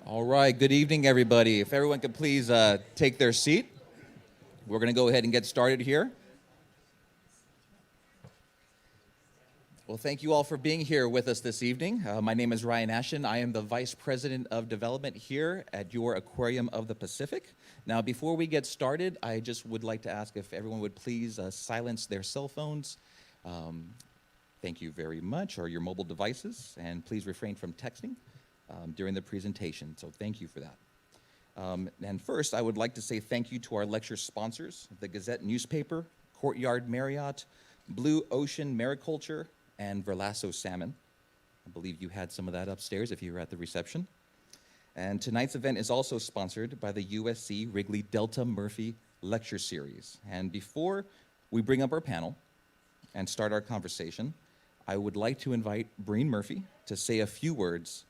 All right, good evening, everybody. If everyone could please take their seat, we're going to go ahead and get started here. Well, thank you all for being here with us this evening. My name is Ryan ASHTON. I am the Vice President of Development here at your Aquarium of the Pacific. Now, before we get started, I just would like to ask if everyone would please silence their cell phones. Thank you very much, or your mobile devices, and please refrain from texting during the presentation, so thank you for that. And first, I would like to say thank you to our lecture sponsors, the Gazette newspaper, Courtyard Marriott, Blue Ocean Mariculture, and Verlasso Salmon. I believe you had some of that upstairs if you were at the reception. And tonight's event is also sponsored by the USC Wrigley Delta Murphy Lecture Series. And before we bring up our panel and start our conversation, I would like to invite Breene Murphy to say a few words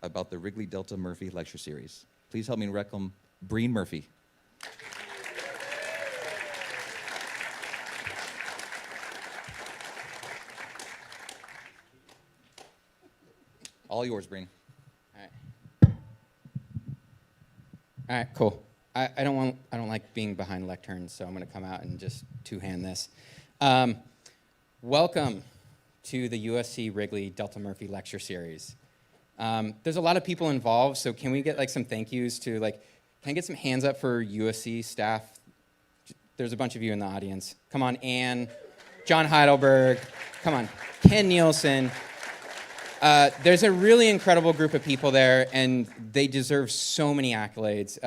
about the Wrigley Delta Murphy Lecture Series. Please help me welcome Breene Murphy. All yours, Breene. All right, cool. I don't like being behind lecterns, so I'm going to come out and just two-hand this. Welcome to the USC Wrigley Delta Murphy Lecture Series. There's a lot of people involved, so can we get like some thank yous to can I get some hands up for USC staff? There's a bunch of you in the audience. Come on, Anne, John Heidelberg, come on, Ken Nealson. There's a really incredible group of people there, and they deserve so many accolades.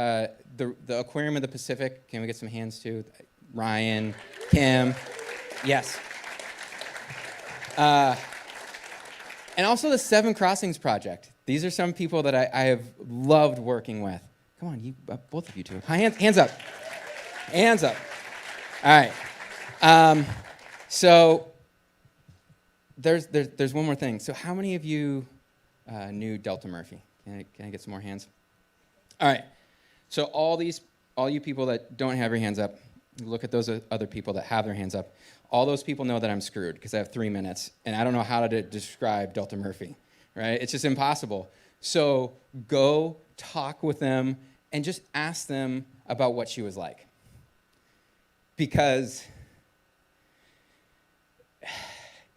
The Aquarium of the Pacific, can we get some hands too? Ryan, Kim, yes. And also the Seven Crossings Project. These are some people that I have loved working with. Come on, you, both of you two. Hands up. Hands up. All right. So there's one more thing. So how many of you knew Delta Murphy? Can I get some more hands? All right. So all you people that don't have your hands up, look at those other people that have their hands up. All those people know that I'm screwed because I have 3 minutes, and I don't know how to describe Delta Murphy, right? It's just impossible. So go talk with them and just ask them about what she was like. Because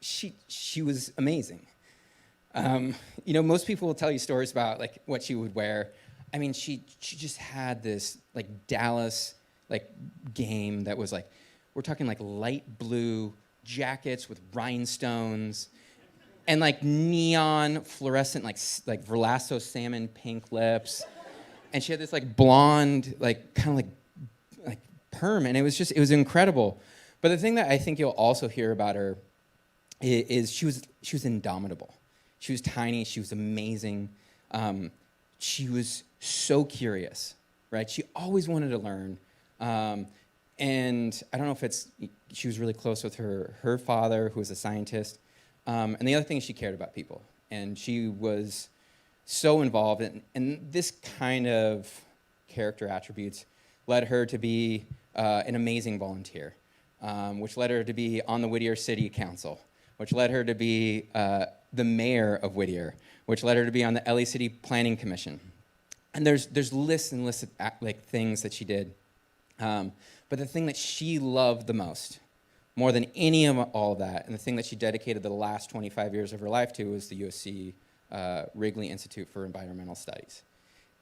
she was amazing. Most people will tell you stories about what she would wear. I mean, she just had this Dallas game that was we're talking light blue jackets with rhinestones and neon fluorescent Verlasso salmon pink lips. And she had this blonde kind of perm, and it was incredible. But the thing that I think you'll also hear about her is she was indomitable. She was tiny, she was amazing. She was so curious, right? She always wanted to learn. And I don't know if she was really close with her father, who was a scientist. And the other thing is she cared about people. And she was so involved. And this kind of character attributes led her to be an amazing volunteer, which led her to be on the Whittier City Council, which led her to be the mayor of Whittier, which led her to be on the LA City Planning Commission. And there's lists and lists of things that she did. But the thing that she loved the most, more than any of all that, and the thing that she dedicated the last 25 years of her life to, was the USC Wrigley Institute for Environmental Studies.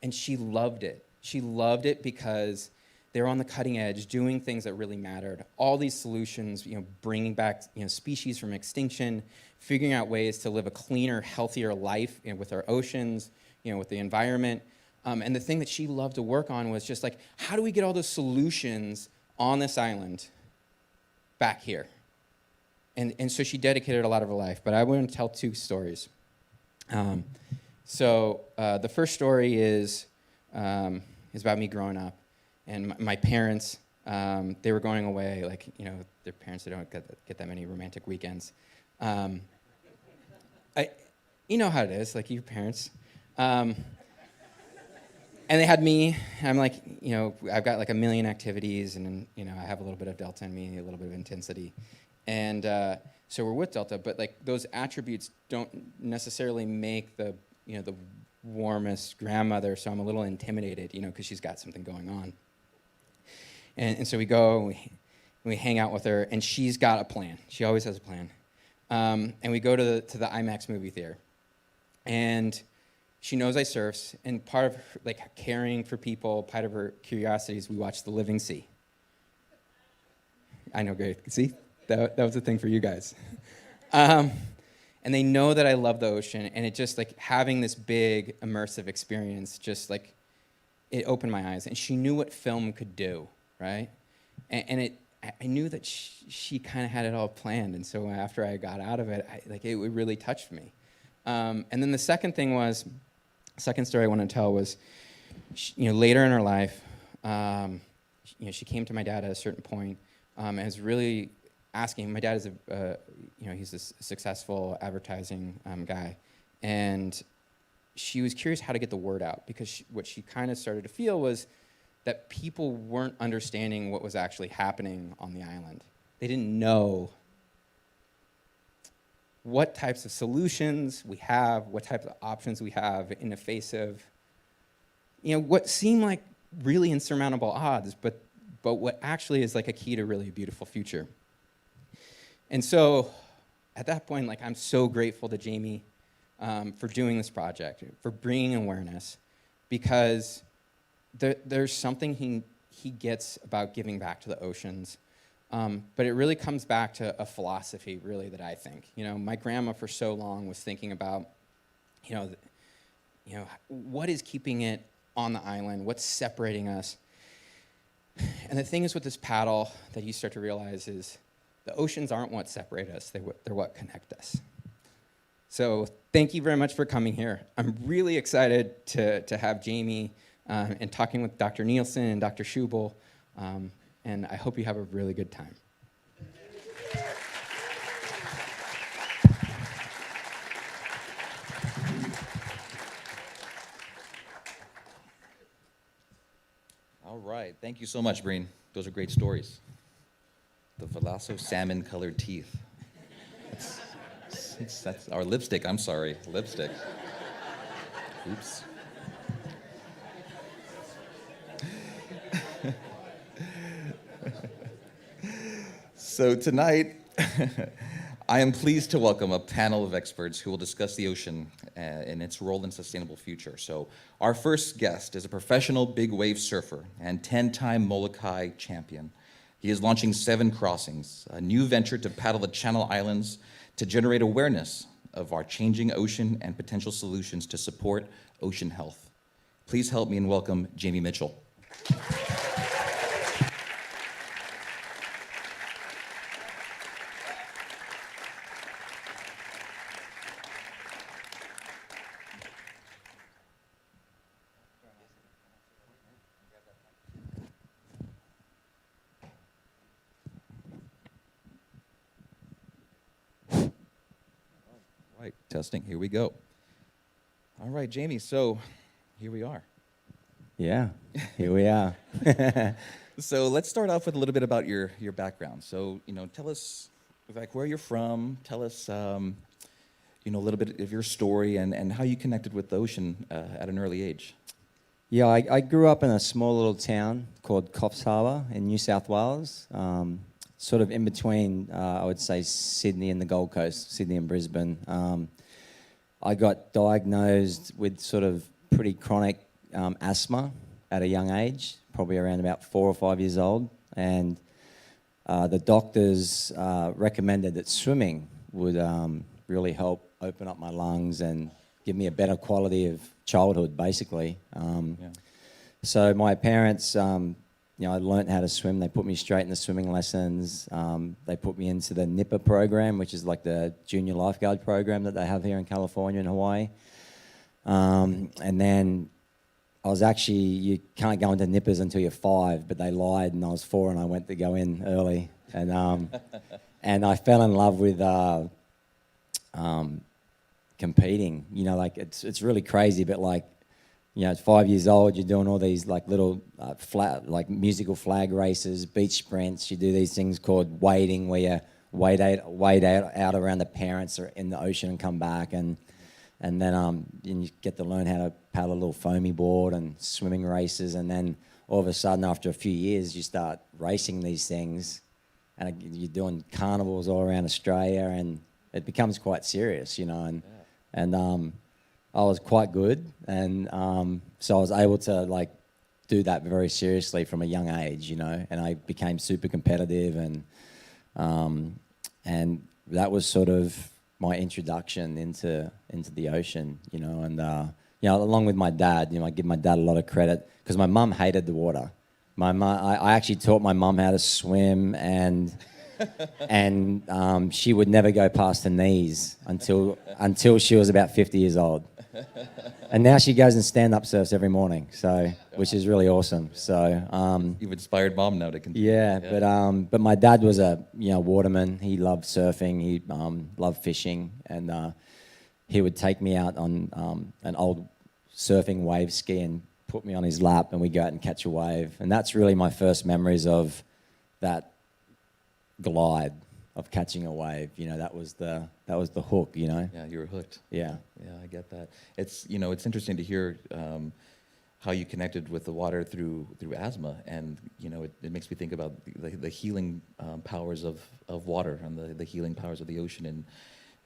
And she loved it. She loved it because they were on the cutting edge, doing things that really mattered. All these solutions, bringing back species from extinction, figuring out ways to live a cleaner, healthier life with our oceans, with the environment. And the thing that she loved to work on was just how do we get all those solutions on this island back here? And so she dedicated a lot of her life. But I want to tell 2 stories. So the first story is about me growing up. And my parents, they were going away, their parents, they don't get that many romantic weekends. You know how it is, your parents. And they had me. I'm I've got a million activities, and I have a little bit of Delta in me, a little bit of intensity. And so we're with Delta, but those attributes don't necessarily make the warmest grandmother, so I'm a little intimidated, because she's got something going on. And so we go, and we hang out with her, and she's got a plan. She always has a plan. And we go to the IMAX movie theater. And she knows I surf, and part of her, caring for people, part of her curiosity is we watch The Living Sea. I know, great. See? That was a thing for you guys. And they know that I love the ocean, and it just, having this big, immersive experience, just, it opened my eyes. And she knew what film could do, right? And I knew that she kind of had it all planned, and so after I got out of it, it really touched me. And then the second story I want to tell was, later in her life, she came to my dad at a certain point, and was really asking. My dad is he's a successful advertising guy, and she was curious how to get the word out, because what she kind of started to feel was that people weren't understanding what was actually happening on the island. They didn't know what types of solutions we have, what types of options we have in the face of, what seem like really insurmountable odds, but what actually is a key to really a beautiful future. And so at that point, I'm so grateful to Jamie for doing this project, for bringing awareness, because there's something he gets about giving back to the oceans. But it really comes back to a philosophy, really, that I think. My grandma for so long was thinking about, what is keeping it on the island? What's separating us? And the thing is with this paddle that you start to realize is the oceans aren't what separate us. They're what connect us. So thank you very much for coming here. I'm really excited to have Jamie and talking with Dr. Nealson and Dr. Schubel. And I hope you have a really good time. All right. Thank you so much, Breene. Those are great stories. The Velasco salmon-colored teeth. That's our lipstick. I'm sorry. Lipstick. Oops. So tonight, I am pleased to welcome a panel of experts who will discuss the ocean and its role in sustainable future. So our first guest is a professional big wave surfer and 10-time Molokai champion. He is launching 7 Crossings, a new venture to paddle the Channel Islands to generate awareness of our changing ocean and potential solutions to support ocean health. Please help me and welcome Jamie Mitchell. Right, testing, here we go. All right, Jamie, so here we are. Yeah, here we are. So let's start off with a little bit about your background. So, tell us where you're from, tell us, a little bit of your story and how you connected with the ocean at an early age. Yeah, I grew up in a small little town called Coffs Harbour in New South Wales, sort of in between, I would say, Sydney and the Gold Coast, Sydney and Brisbane. I got diagnosed with sort of pretty chronic asthma at a young age, probably around about 4 or 5 years old. And the doctors recommended that swimming would really help open up my lungs and give me a better quality of childhood, basically. So my parents, I learned how to swim. They put me straight in the swimming lessons. They put me into the NIPA program, which is like the junior lifeguard program that they have here in California and Hawaii. And then I was actually, you can't go into NIPAs until you're 5, but they lied and I was 4 and I went to go in early. And and I fell in love with competing. It's really crazy, but at 5 years old, you're doing all these little musical flag races, beach sprints. You do these things called wading, where you wade out around the parents or in the ocean and come back. And And then you get to learn how to paddle a little foamy board and swimming races. And then all of a sudden, after a few years, you start racing these things. And you're doing carnivals all around Australia. And it becomes quite serious, you know. And I was quite good. And so I was able to, like, do that very seriously from a young age, you know. And I became super competitive. And that was sort of my introduction into the ocean, you know, and you know, along with my dad, you know, I give my dad a lot of credit because my mum hated the water. I actually taught my mum how to swim, and she would never go past her knees until she was about 50 years old. And now she goes and stand-up surfs every morning, so which is really awesome. So You've inspired Mom now to continue. Yeah. But my dad was a waterman. He loved surfing. He loved fishing, and he would take me out on an old surfing wave ski and put me on his lap, and we'd go out and catch a wave. And that's really my first memories of that glide of catching a wave. You know, that was the hook. You know. Yeah, you were hooked. Yeah. Yeah, I get that. It's it's interesting to hear how you connected with the water through asthma, and it makes me think about the healing powers of water and the healing powers of the ocean. And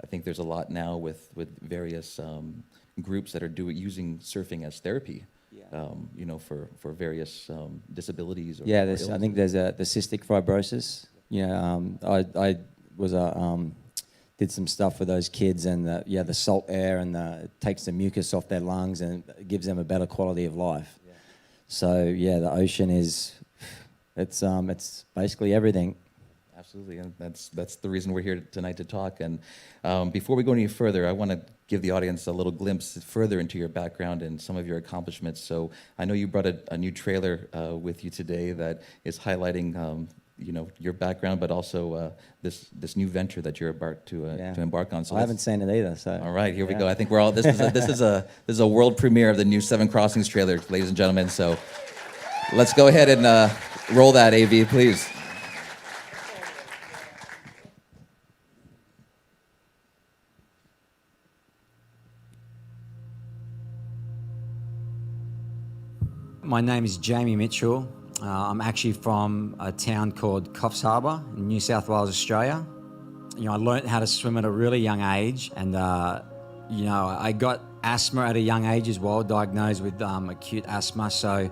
I think there's a lot now with various groups that are using surfing as therapy. Yeah. For various disabilities. Or I think there's the cystic fibrosis. I was did some stuff with those kids, and the salt air and it takes the mucus off their lungs and it gives them a better quality of life. Yeah. So the ocean it's basically everything. Absolutely, and that's the reason we're here tonight to talk. And before we go any further, I want to give the audience a little glimpse further into your background and some of your accomplishments. So I know you brought a new trailer with you today that is highlighting your background, but also this new venture that you're about to embark on. So I haven't seen it either. So all right, here we go. I think we're all. This is a world premiere of the new Seven Crossings trailer, ladies and gentlemen. So let's go ahead and roll that, AV, please. My name is Jamie Mitchell. I'm actually from a town called Coffs Harbour in New South Wales, Australia. I learned how to swim at a really young age, and I got asthma at a young age as well, diagnosed with acute asthma. So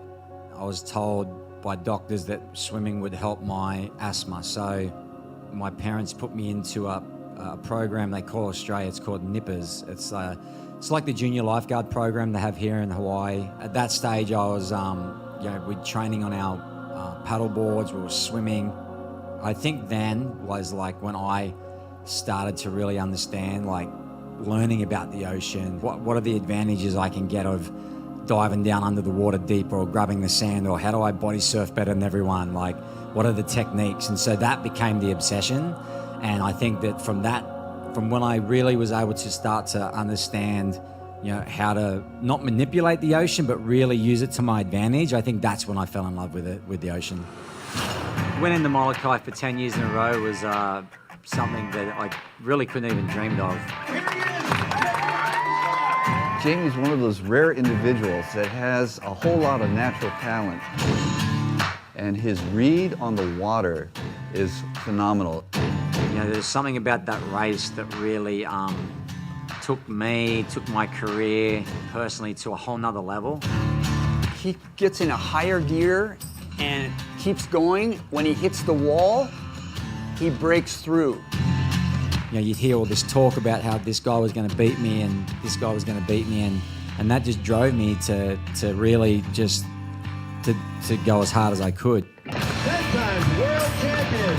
I was told by doctors that swimming would help my asthma. So my parents put me into a program they call Australia. It's called NIPPERS. It's like the junior lifeguard program they have here in Hawaii. At that stage, I was we're training on our paddle boards, we were swimming. I think then was like when I started to really understand, like, learning about the ocean. What are the advantages I can get of diving down under the water deeper, or grabbing the sand, or how do I body surf better than everyone? Like, what are the techniques? And so that became the obsession. And I think that from when I really was able to start to understand how to not manipulate the ocean, but really use it to my advantage, I think that's when I fell in love with the ocean. Winning the Molokai for 10 years in a row was something that I really couldn't even dreamed of. Jamie's one of those rare individuals that has a whole lot of natural talent. And his read on the water is phenomenal. There's something about that race that really took my career personally to a whole nother level. He gets in a higher gear and keeps going. When he hits the wall, he breaks through. You'd hear all this talk about how this guy was going to beat me and this guy was going to beat me, and that just drove me to really just to go as hard as I could. That time's world champion.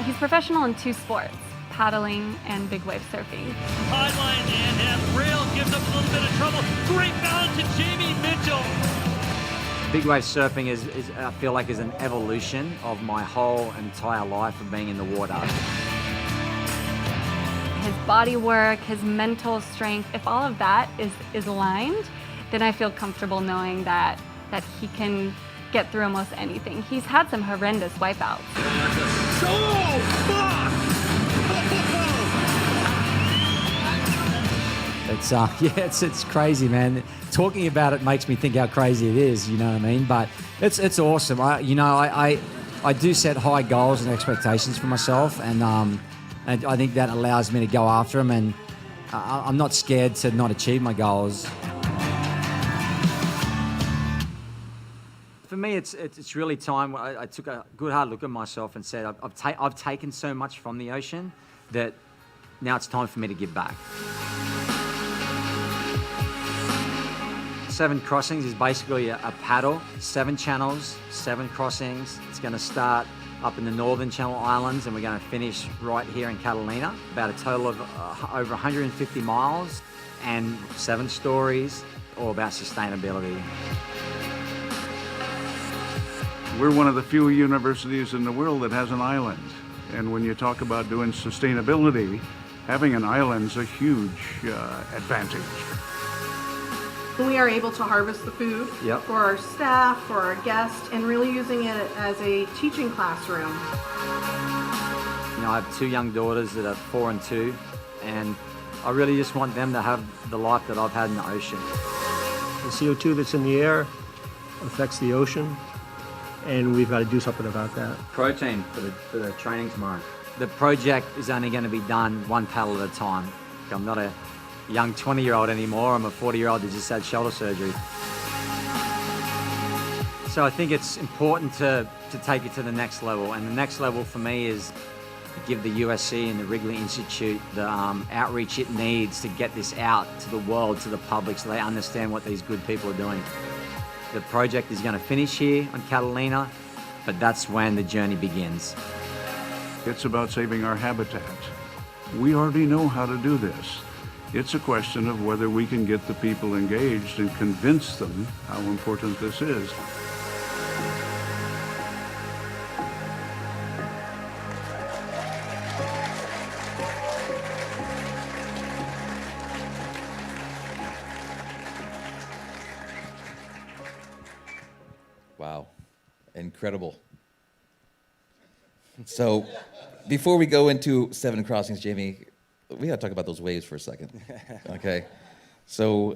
He's professional in two sports, paddling and big wave surfing. Sideline and that rail gives up a little bit of trouble. Great balance to Jamie Mitchell. Big wave surfing is I feel like is an evolution of my whole entire life of being in the water. His body work, his mental strength, if all of that is aligned, then I feel comfortable knowing that he can get through almost anything. He's had some horrendous wipeouts. It's it's crazy, man. Talking about it makes me think how crazy it is. You know what I mean? But it's awesome. I do set high goals and expectations for myself, and I think that allows me to go after them, and I'm not scared to not achieve my goals. For me, it's really time. I took a good hard look at myself and said, I've taken so much from the ocean that now it's time for me to give back. 7 crossings is basically a paddle, 7 channels, 7 crossings. It's going to start up in the northern Channel Islands, and we're going to finish right here in Catalina. About a total of over 150 miles and 7 stories, all about sustainability. We're one of the few universities in the world that has an island. And when you talk about doing sustainability, having an island's a huge advantage. We are able to harvest the food for our staff, for our guests, and really using it as a teaching classroom. You know, I have 2 young daughters that are 4 and 2, and I really just want them to have the life that I've had in the ocean. The CO2 that's in the air affects the ocean, and we've got to do something about that. Protein for the training tomorrow. The project is only going to be done 1 paddle at a time. I'm not a young 20-year-old anymore. I'm a 40-year-old that just had shoulder surgery. So I think it's important to take it to the next level. And the next level for me is give the USC and the Wrigley Institute the outreach it needs to get this out to the world, to the public, so they understand what these good people are doing. The project is going to finish here on Catalina, but that's when the journey begins. It's about saving our habitat. We already know how to do this. It's a question of whether we can get the people engaged and convince them how important this is. Wow, incredible. So, before we go into 7 crossings, Jamie, we gotta talk about those waves for a second. Okay, so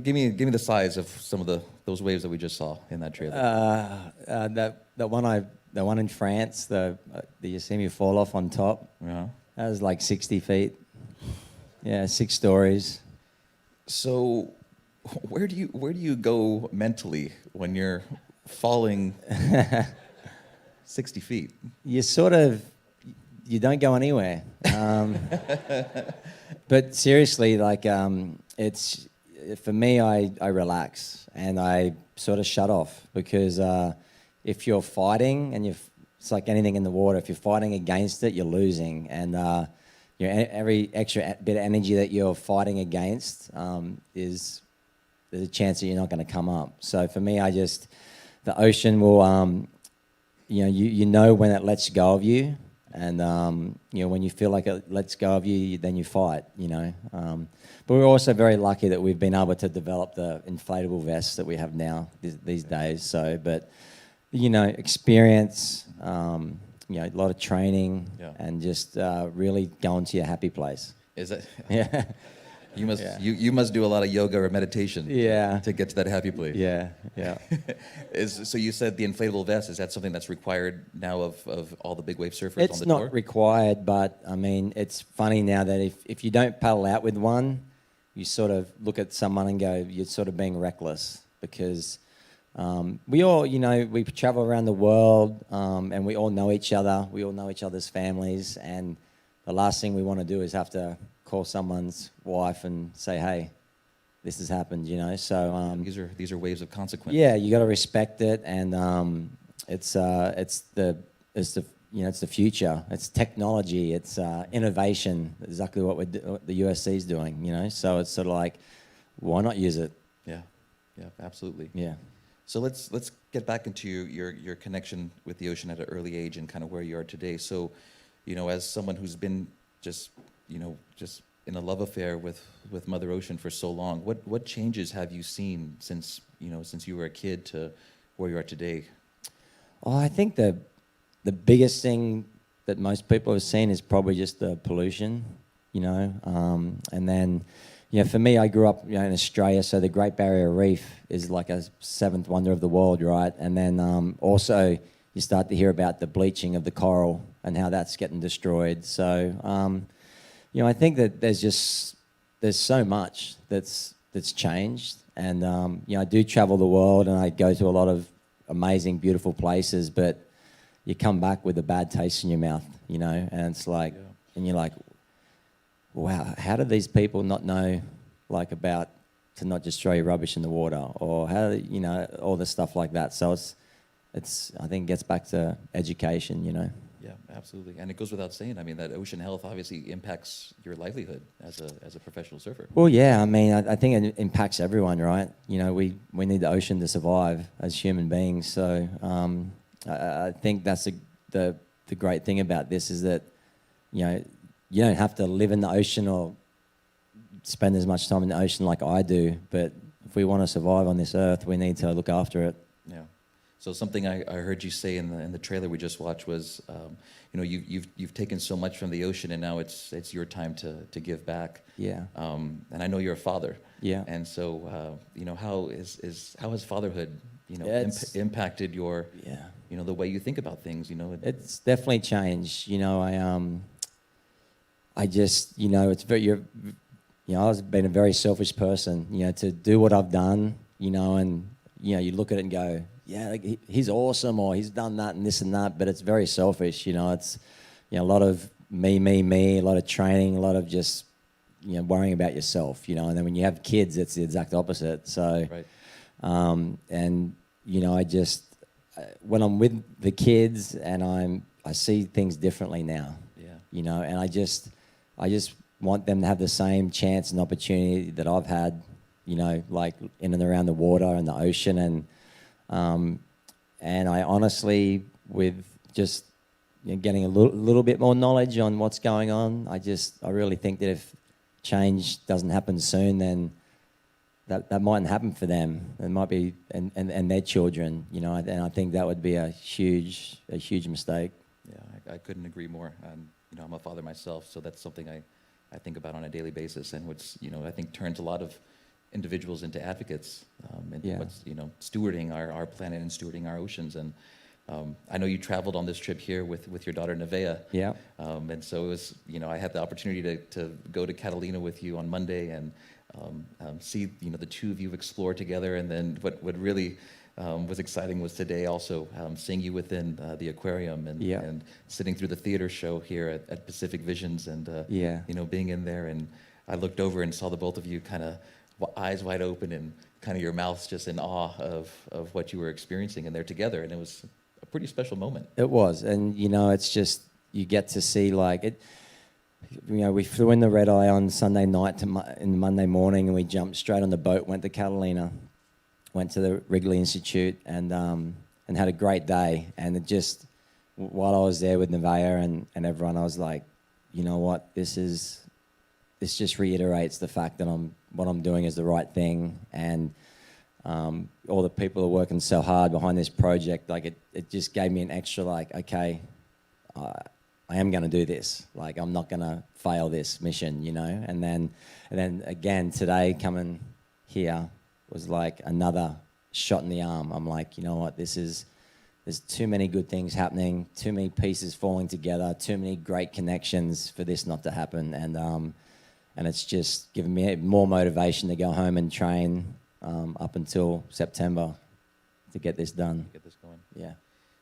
give me the size of some of those waves that we just saw in that trailer. The one in France, the Yosemite fall off on top. Yeah. That was like 60 feet. Yeah, 6 stories. So, where do you go mentally when you're falling 60 feet? You don't go anywhere. But seriously, like, it's, for me, I relax and I sort of shut off, because if you're fighting and it's like anything in the water, if you're fighting against it, you're losing. And every extra bit of energy that you're fighting against there's a chance that you're not going to come up. So for me, the ocean will, you know when it lets go of you. And, when you feel like it lets go of you, then you fight, But we're also very lucky that we've been able to develop the inflatable vests that we have now these days. So, but, experience, a lot of training, and just really going to your happy place. Is that? Yeah. You must do a lot of yoga or meditation. Yeah. To get to that happy place. Yeah. So you said the inflatable vest, is that something that's required now of all the big wave surfers on the tour? It's not required, but I mean, it's funny now that if you don't paddle out with one, you sort of look at someone and go, you're sort of being reckless, because we all, we travel around the world, and we all know each other. We all know each other's families, and the last thing we want to do is have to call someone's wife and say, "Hey, this has happened," So these are waves of consequence. Yeah, you got to respect it, and it's the future. It's technology. It's innovation. Exactly what the USC is doing. So it's sort of like, why not use it? Yeah, absolutely. Yeah. So let's get back into your connection with the ocean at an early age and kind of where you are today. So, as someone who's been just in a love affair with Mother Ocean for so long, what changes have you seen since you were a kid to where you are today? Oh, I think the biggest thing that most people have seen is probably just the pollution, and then, For me, I grew up in Australia, so the Great Barrier Reef is like a seventh wonder of the world, right? And then also you start to hear about the bleaching of the coral and how that's getting destroyed. So, I think that there's so much that's changed. And, I do travel the world and I go to a lot of amazing, beautiful places, but you come back with a bad taste in your mouth, and it's like, and you're like, wow, how did these people not know, about to not just throw your rubbish in the water, or how, all this stuff like that. So it's I think it gets back to education, Yeah, absolutely. And it goes without saying, that ocean health obviously impacts your livelihood as a professional surfer. Well, yeah, I think it impacts everyone, right? We need the ocean to survive as human beings. So I think that's the great thing about this is that, you don't have to live in the ocean or spend as much time in the ocean like I do, but if we want to survive on this earth, we need to look after it. Yeah. So something I heard you say in the trailer we just watched was, you've taken so much from the ocean, and now it's your time to give back. Yeah. And I know you're a father. Yeah. And so, how has fatherhood, impacted your, the way you think about things? It's definitely changed. I just, it's very, I've been a very selfish person, to do what I've done, and, you look at it and go, yeah, he's awesome, or he's done that and this and that, but it's very selfish, it's, a lot of me, a lot of training, a lot of just, worrying about yourself, and then when you have kids, it's the exact opposite. So, right. And, I just, when I'm with the kids and I see things differently now, and I just want them to have the same chance and opportunity that I've had, like in and around the water and the ocean. And I honestly, with just getting a little bit more knowledge on what's going on, I really think that if change doesn't happen soon, then that mightn't happen for them. It might be, and their children, and I think that would be a huge mistake. Yeah, I couldn't agree more. I'm a father myself, so that's something I think about on a daily basis, and which, I think turns a lot of individuals into advocates, what's, stewarding our planet and stewarding our oceans. And I know you traveled on this trip here with your daughter Nevaeh. Yeah. And so it was, I had the opportunity to go to Catalina with you on Monday and see, the two of you explore together. And then what really was exciting was today also seeing you within the aquarium and sitting through the theater show here at Pacific Visions and, being in there. And I looked over and saw the both of you kind of eyes wide open and kind of your mouths just in awe of what you were experiencing, and they're together, and it was a pretty special moment. It was, and it's just, you get to see it. We flew in the red eye on Sunday night in Monday morning, and we jumped straight on the boat, went to Catalina, went to the Wrigley Institute, and had a great day. And it just, while I was there with Nevaeh and everyone, I was like, you know what, this just reiterates the fact that what I'm doing is the right thing, and all the people are working so hard behind this project. It just gave me an extra okay, I am going to do this. I'm not going to fail this mission, And then again today, coming here was another shot in the arm. I'm like, you know what, there's too many good things happening, too many pieces falling together, too many great connections for this not to happen, and it's just given me more motivation to go home and train up until September to get this done. Get this going. Yeah.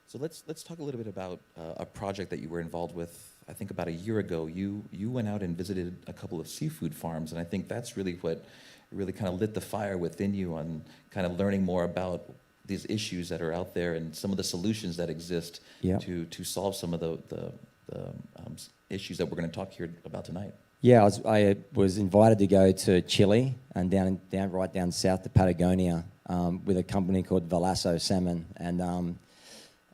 So let's talk a little bit about a project that you were involved with. I think about a year ago, you went out and visited a couple of seafood farms, and I think that's really what really kind of lit the fire within you on kind of learning more about these issues that are out there and some of the solutions that exist to solve some of the issues that we're going to talk here about tonight. Yeah, I was invited to go to Chile and right down south to Patagonia with a company called Valasso Salmon, and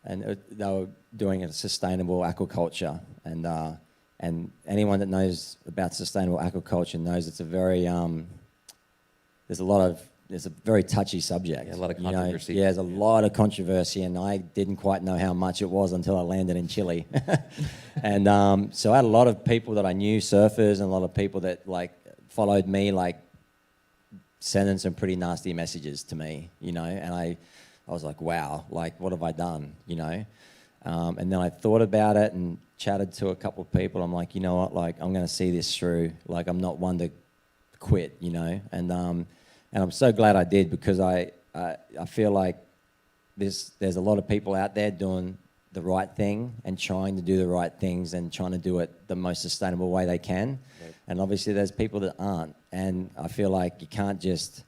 they were doing a sustainable aquaculture, and anyone that knows about sustainable aquaculture knows it's a very there's a very touchy subject. Yeah, a lot of controversy. There's a lot of controversy, and I didn't quite know how much it was until I landed in Chile. And so I had a lot of people that I knew, surfers, and a lot of people that followed me sending some pretty nasty messages to me, you know, and I was like, wow, like, what have I done, you know? And then I thought about it and chatted to a couple of people. I'm like, you know what, like, I'm going to see this through. Like, I'm not one to quit, you know? And I'm so glad I did, because I feel like there's a lot of people out there doing the right thing and trying to do the right things and trying to do it the most sustainable way they can. Right. And obviously there's people that aren't. And I feel like you can't just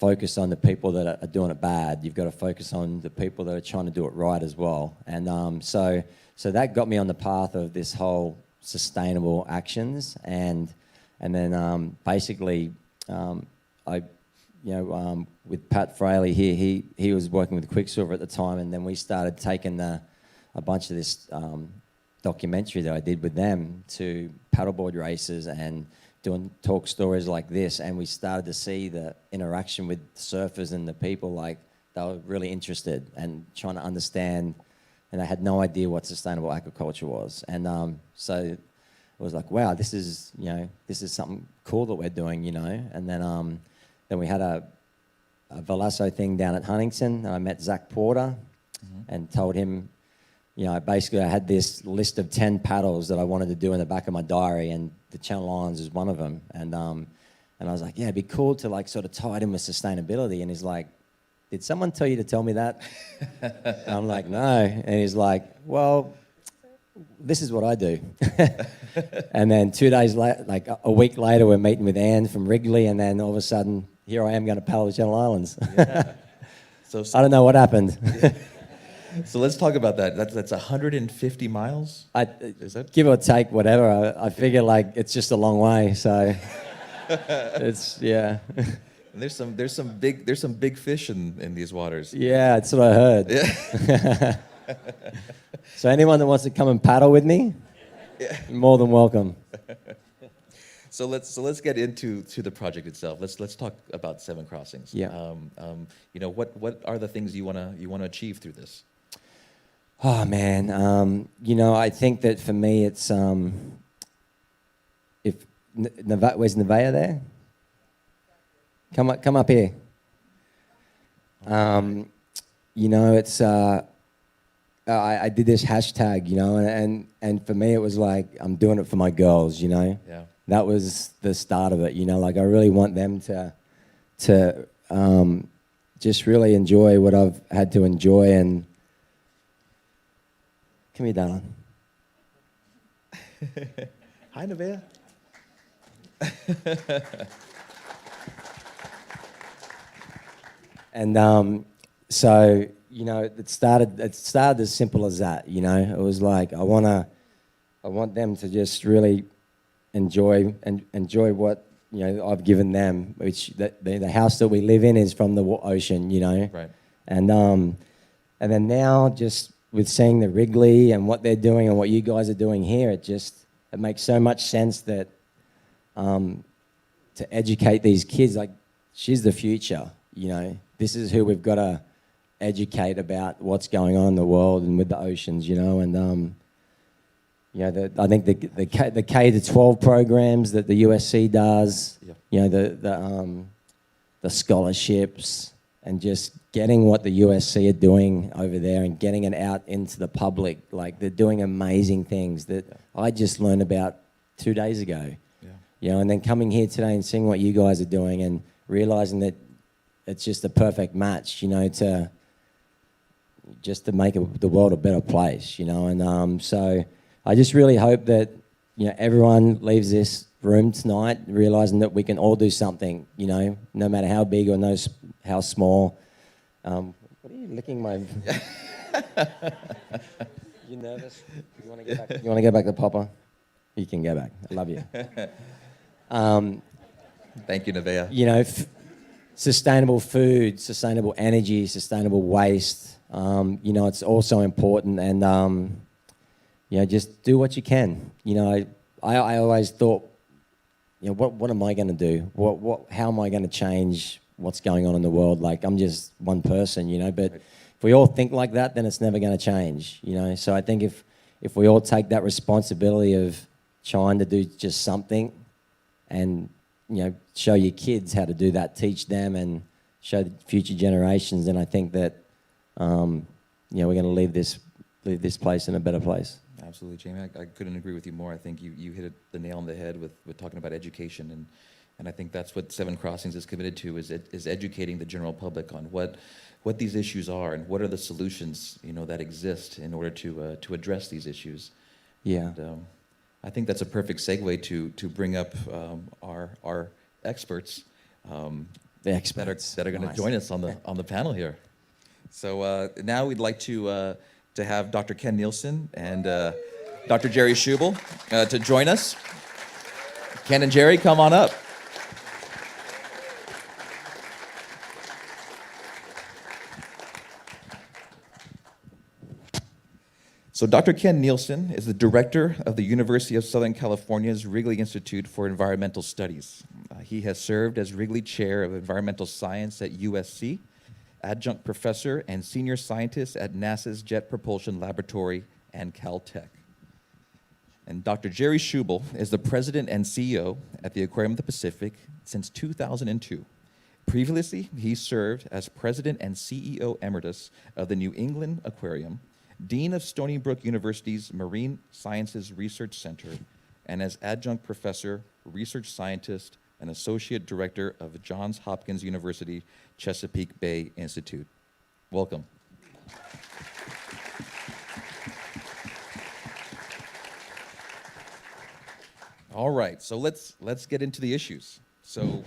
focus on the people that are doing it bad. You've got to focus on the people that are trying to do it right as well. And so that got me on the path of this whole sustainable actions. And then basically with Pat Fraley here, he was working with Quicksilver at the time, and then we started taking a bunch of this documentary that I did with them to paddleboard races and doing talk stories like this, and we started to see the interaction with surfers and the people, like they were really interested and trying to understand, and they had no idea what sustainable aquaculture was. And so it was like, wow, this is something cool that we're doing, you know. And then we had a Veloso thing down at Huntington, and I met Zach Porter and told him, you know, basically I had this list of 10 paddles that I wanted to do in the back of my diary, and the Channel Islands is one of them. And I was like, yeah, it'd be cool to like sort of tie it in with sustainability. And he's like, did someone tell you to tell me that? And I'm like, no. And he's like, well, this is what I do. And then 2 days later, like a week later, we're meeting with Anne from Wrigley, and then all of a sudden, here I am going to paddle the Channel Islands. Yeah. So I don't know what happened. So let's talk about that. That's 150 miles? Is that? Give or take, whatever. I figure like it's just a long way, so it's, yeah. And there's some big fish in these waters. Yeah, that's what I heard. Yeah. So anyone that wants to come and paddle with me, you're more than welcome. So let's get into the project itself. Let's talk about Seven Crossings. Yeah. You know, what are the things you wanna achieve through this? Oh man, you know, I think that for me it's if where's Nevaeh there? Come up here. You know, it's I did this hashtag, you know, and for me it was like I'm doing it for my girls, you know. Yeah. That was the start of it, you know. Like I really want them to just really enjoy what I've had to enjoy. And come here, darling. Hi, Nevaeh. And so, you know, it started as simple as that, you know. It was like I want them to just really enjoy what, you know, I've given them, which the house that we live in is from the ocean, you know. Right. And then now just with seeing the Wrigley and what they're doing and what you guys are doing here, it makes so much sense that to educate these kids, like she's the future, you know. This is who we've got to educate about what's going on in the world and with the oceans, you know. And you know, I think the K to 12 programs that the USC does, yeah. You know, the scholarships, and just getting what the USC are doing over there and getting it out into the public. Like they're doing amazing things that I just learned about 2 days ago. Yeah. You know, and then coming here today and seeing what you guys are doing and realizing that it's just a perfect match, you know, to make the world a better place, you know. And so I just really hope that, you know, everyone leaves this room tonight realizing that we can all do something, you know, no matter how big or how small. What are you licking my... You nervous? You want to go back to Papa? You can go back. I love you. Thank you, Nevaeh. You know, sustainable food, sustainable energy, sustainable waste. You know, it's also important, and you know, just do what you can. You know, I always thought, you know, what am I going to do? How am I going to change what's going on in the world? Like, I'm just one person, you know. But if we all think like that, then it's never going to change, you know. So I think if we all take that responsibility of trying to do just something, and show your kids how to do that, teach them, and show the future generations. And I think that we're going to leave this place in a better place. Absolutely, Jamie. I couldn't agree with you more. I think you hit the nail on the head with talking about education, and I think that's what Seven Crossings is committed to, is educating the general public on what these issues are and what are the solutions that exist in order to address these issues. Yeah. And, I think that's a perfect segue to bring up our experts, The experts that are going to join us on the panel here. So now we'd like to have Dr. Ken Nealson and Dr. Jerry Schubel to join us. Ken and Jerry, come on up. So Dr. Ken Nealson is the director of the University of Southern California's Wrigley Institute for Environmental Studies. He has served as Wrigley Chair of Environmental Science at USC, adjunct professor and senior scientist at NASA's Jet Propulsion Laboratory and Caltech. And Dr. Jerry Schubel is the president and CEO at the Aquarium of the Pacific since 2002. Previously, he served as president and CEO emeritus of the New England Aquarium, Dean of Stony Brook University's Marine Sciences Research Center, and as adjunct professor, research scientist, and associate director of Johns Hopkins University Chesapeake Bay Institute. Welcome. All right, so let's get into the issues. So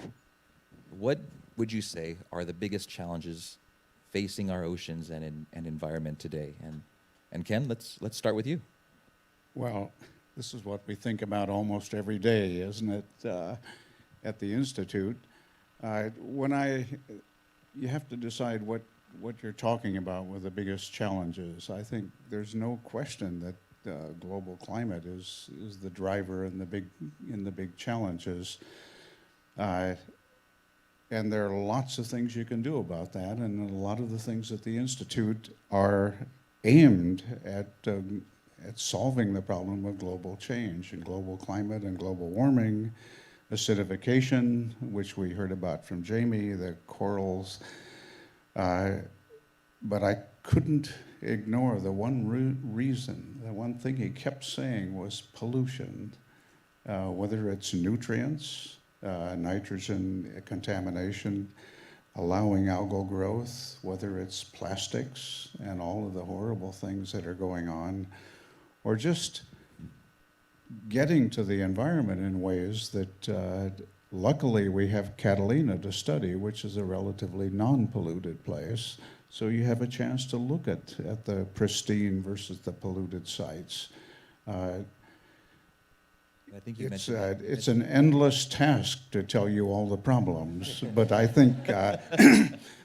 what would you say are the biggest challenges facing our oceans and environment today? And Ken, let's start with you. Well, this is what we think about almost every day, isn't it, at the Institute? You have to decide what you're talking about with the biggest challenges. I think there's no question that global climate is the driver in the big challenges. And there are lots of things you can do about that, and a lot of the things at the Institute are aimed at solving the problem of global change and global climate and global warming, acidification, which we heard about from Jamie, the corals. But I couldn't ignore the one reason, the one thing he kept saying was pollution, whether it's nutrients, nitrogen contamination, allowing algal growth, whether it's plastics and all of the horrible things that are going on, or just getting to the environment in ways that luckily we have Catalina to study, which is a relatively non-polluted place. So you have a chance to look at the pristine versus the polluted sites. I think you it's an endless task to tell you all the problems, but I think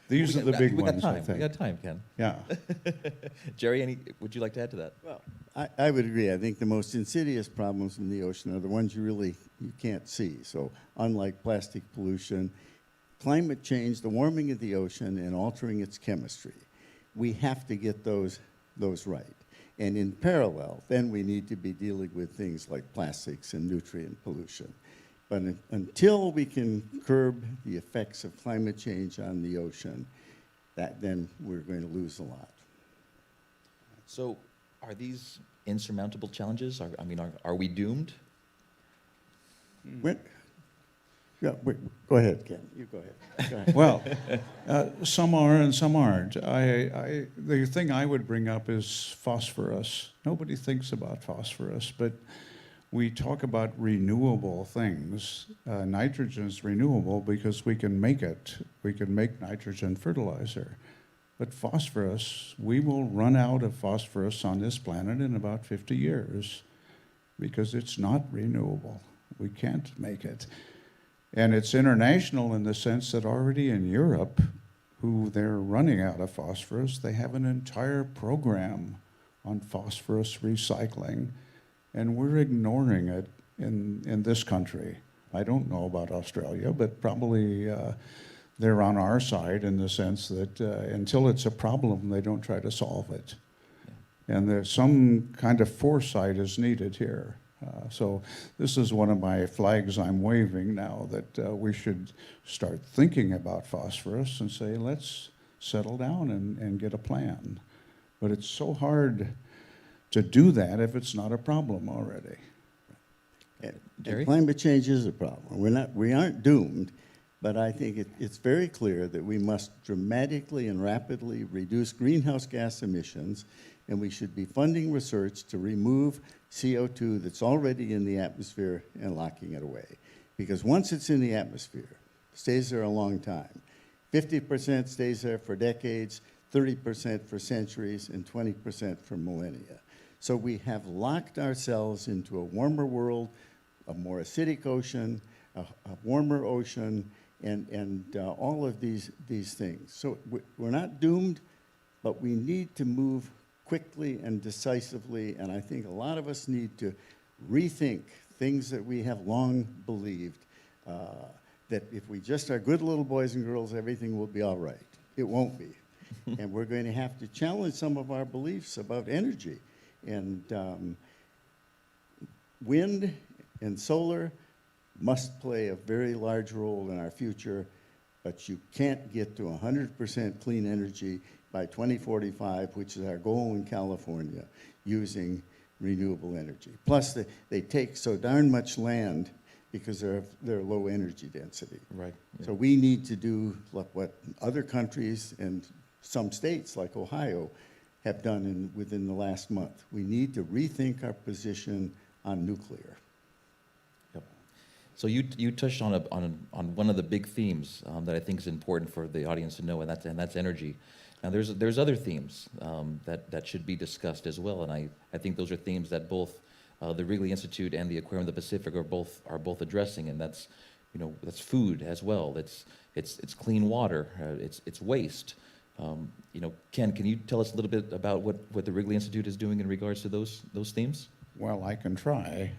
these are the big ones. I think we got time, Ken. Yeah. Jerry, would you like to add to that? Well, I would agree. I think the most insidious problems in the ocean are the ones you can't see. So unlike plastic pollution, climate change, the warming of the ocean and altering its chemistry, we have to get those right. And in parallel, then we need to be dealing with things like plastics and nutrient pollution. But until we can curb the effects of climate change on the ocean, then we're going to lose a lot. So are these insurmountable challenges? Are we doomed? Yeah, go ahead, Ken. You go ahead. Well, some are and some aren't. The thing I would bring up is phosphorus. Nobody thinks about phosphorus, but we talk about renewable things. Nitrogen is renewable because we can make it. We can make nitrogen fertilizer. But phosphorus, we will run out of phosphorus on this planet in about 50 years because it's not renewable. We can't make it. And it's international in the sense that already in Europe, who they're running out of phosphorus, they have an entire program on phosphorus recycling, and we're ignoring it in this country. I don't know about Australia, but probably they're on our side in the sense that until it's a problem, they don't try to solve it. And there's some kind of foresight is needed here. So this is one of my flags I'm waving now, that we should start thinking about phosphorus and say, let's settle down and get a plan. But it's so hard to do that if it's not a problem already. Jerry? Climate change is a problem. We aren't doomed, but I think it's very clear that we must dramatically and rapidly reduce greenhouse gas emissions, and we should be funding research to remove CO2 that's already in the atmosphere and locking it away. Because once it's in the atmosphere, it stays there a long time. 50% stays there for decades, 30% for centuries, and 20% for millennia. So we have locked ourselves into a warmer world, a more acidic ocean, a warmer ocean, and all of these things. So we're not doomed, but we need to move quickly and decisively, and I think a lot of us need to rethink things that we have long believed, that if we just are good little boys and girls, everything will be all right. It won't be. And we're going to have to challenge some of our beliefs about energy. And wind and solar must play a very large role in our future, but you can't get to 100% clean energy by 2045, which is our goal in California, using renewable energy. Plus, they take so darn much land because they're low energy density. Right. Yeah. So we need to do what other countries and some states like Ohio have done within the last month. We need to rethink our position on nuclear. Yep. So you touched on one of the big themes that I think is important for the audience to know, and that's energy. Now there's other themes that should be discussed as well, and I think those are themes that both the Wrigley Institute and the Aquarium of the Pacific are both addressing, and that's food as well. It's clean water. It's waste. Ken, can you tell us a little bit about what the Wrigley Institute is doing in regards to those themes? Well, I can try.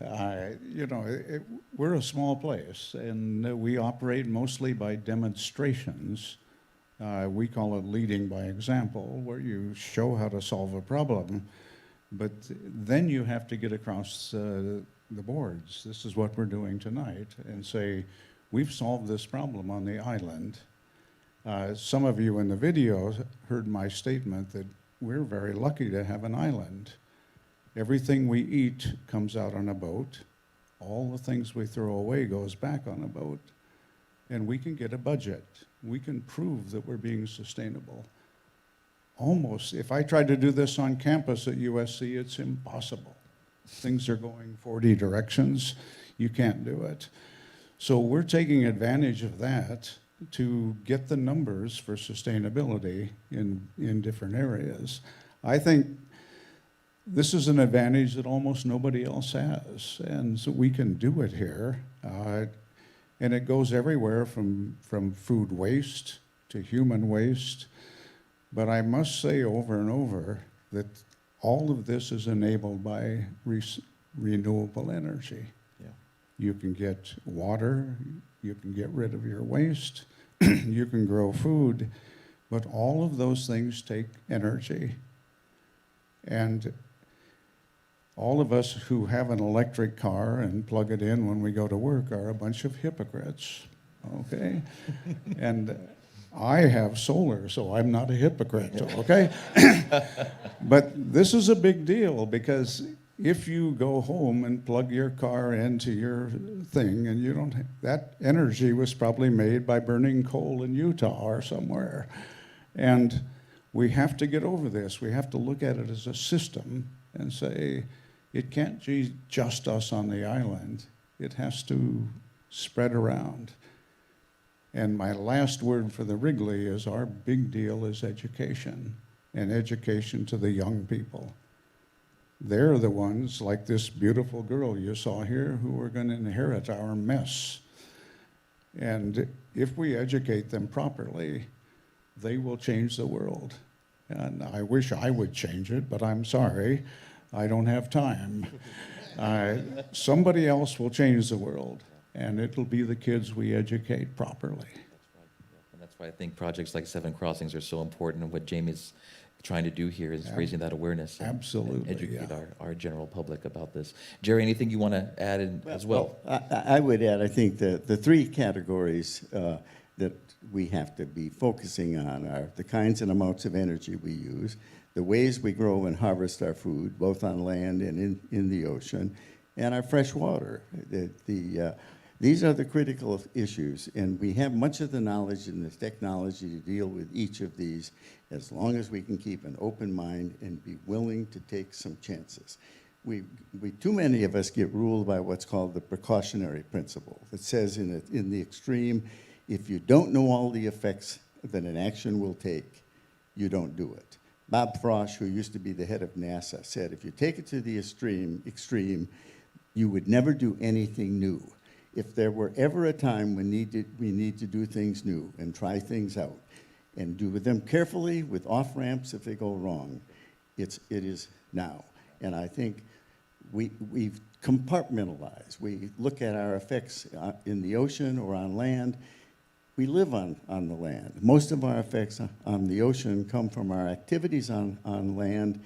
We're a small place, and we operate mostly by demonstrations. We call it leading by example, where you show how to solve a problem, but then you have to get across the boards. This is what we're doing tonight, and say, we've solved this problem on the island. Some of you in the video heard my statement that we're very lucky to have an island. Everything we eat comes out on a boat. All the things we throw away goes back on a boat. And we can get a budget. We can prove that we're being sustainable. Almost, if I tried to do this on campus at USC, it's impossible. Things are going 40 directions. You can't do it. So we're taking advantage of that to get the numbers for sustainability in different areas. I think this is an advantage that almost nobody else has, and so we can do it here. And it goes everywhere from food waste to human waste. But I must say over and over that all of this is enabled by renewable energy. Yeah. You can get water, you can get rid of your waste, you can grow food, but all of those things take energy. And all of us who have an electric car and plug it in when we go to work are a bunch of hypocrites, okay? And I have solar, so I'm not a hypocrite, okay? But this is a big deal, because if you go home and plug your car into your thing and you don't, that energy was probably made by burning coal in Utah or somewhere. And we have to get over this. We have to look at it as a system and say, it can't be just us on the island. It has to spread around. And my last word for the Wrigley is our big deal is education, and education to the young people. They're the ones, like this beautiful girl you saw here, who are going to inherit our mess. And if we educate them properly, they will change the world. And I wish I would change it, but I'm sorry, I don't have time. Somebody else will change the world, and it'll be the kids we educate properly. That's right. Yeah. And that's why I think projects like Seven Crossings are so important, and what Jamie's trying to do here is raising that awareness and Absolutely, educate yeah. our general public about this. Jerry, anything you want to add in as well? I would add, I think that the three categories that we have to be focusing on are the kinds and amounts of energy we use, the ways we grow and harvest our food, both on land and in the ocean, and our fresh water. These are the critical issues, and we have much of the knowledge and the technology to deal with each of these as long as we can keep an open mind and be willing to take some chances. Too many of us get ruled by what's called the precautionary principle. It says in the extreme, if you don't know all the effects that an action will take, you don't do it. Bob Frosch, who used to be the head of NASA, said if you take it to the extreme, you would never do anything new. If there were ever a time when we need to do things new and try things out and do them carefully with off-ramps if they go wrong, it is now. And I think we've compartmentalized. We look at our effects in the ocean or on land. We live on the land. Most of our effects on the ocean come from our activities on land,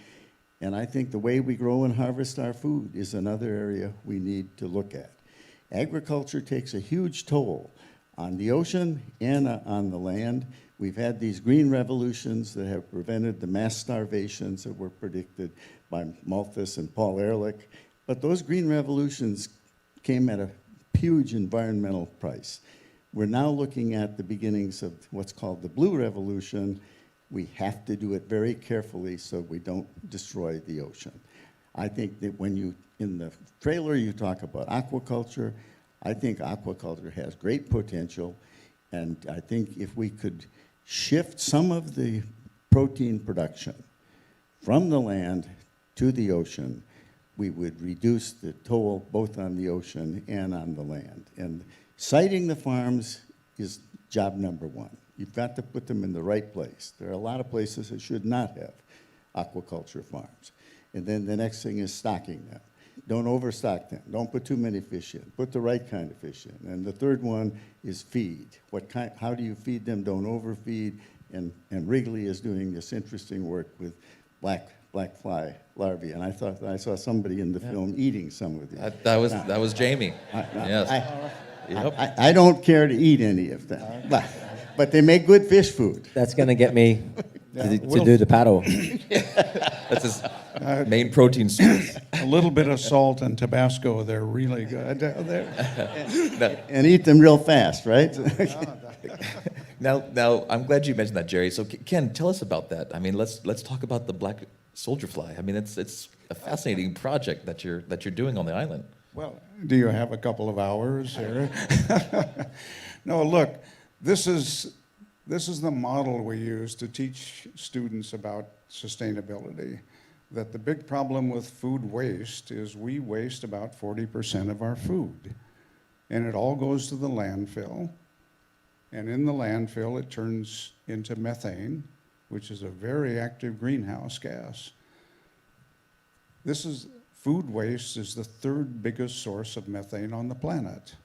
and I think the way we grow and harvest our food is another area we need to look at. Agriculture takes a huge toll on the ocean and on the land. We've had these green revolutions that have prevented the mass starvations that were predicted by Malthus and Paul Ehrlich, but those green revolutions came at a huge environmental price. We're now looking at the beginnings of what's called the blue revolution. We have to do it very carefully so we don't destroy the ocean. I think that in the trailer you talk about aquaculture, I think aquaculture has great potential, and I think if we could shift some of the protein production from the land to the ocean, we would reduce the toll both on the ocean and on the land. And siting the farms is job number one. You've got to put them in the right place. There are a lot of places that should not have aquaculture farms. And then the next thing is stocking them. Don't overstock them. Don't put too many fish in. Put the right kind of fish in. And the third one is feed. How do you feed them? Don't overfeed. And Wrigley is doing this interesting work with black fly larvae. And I thought I saw somebody in the film eating some of these. That was Jamie. Yes. I don't care to eat any of them, but they make good fish food. That's going to get me to do the paddle. That's his main protein source. A little bit of salt and Tabasco, they're really good. And eat them real fast, right? Now, I'm glad you mentioned that, Jerry. So, Ken, tell us about that. I mean, let's talk about the black soldier fly. I mean, it's a fascinating project that you're doing on the island. Well, do you have a couple of hours here? No, look, this is the model we use to teach students about sustainability. That the big problem with food waste is we waste about 40% of our food. And it all goes to the landfill. And in the landfill, it turns into methane, which is a very active greenhouse gas. Food waste is the third biggest source of methane on the planet.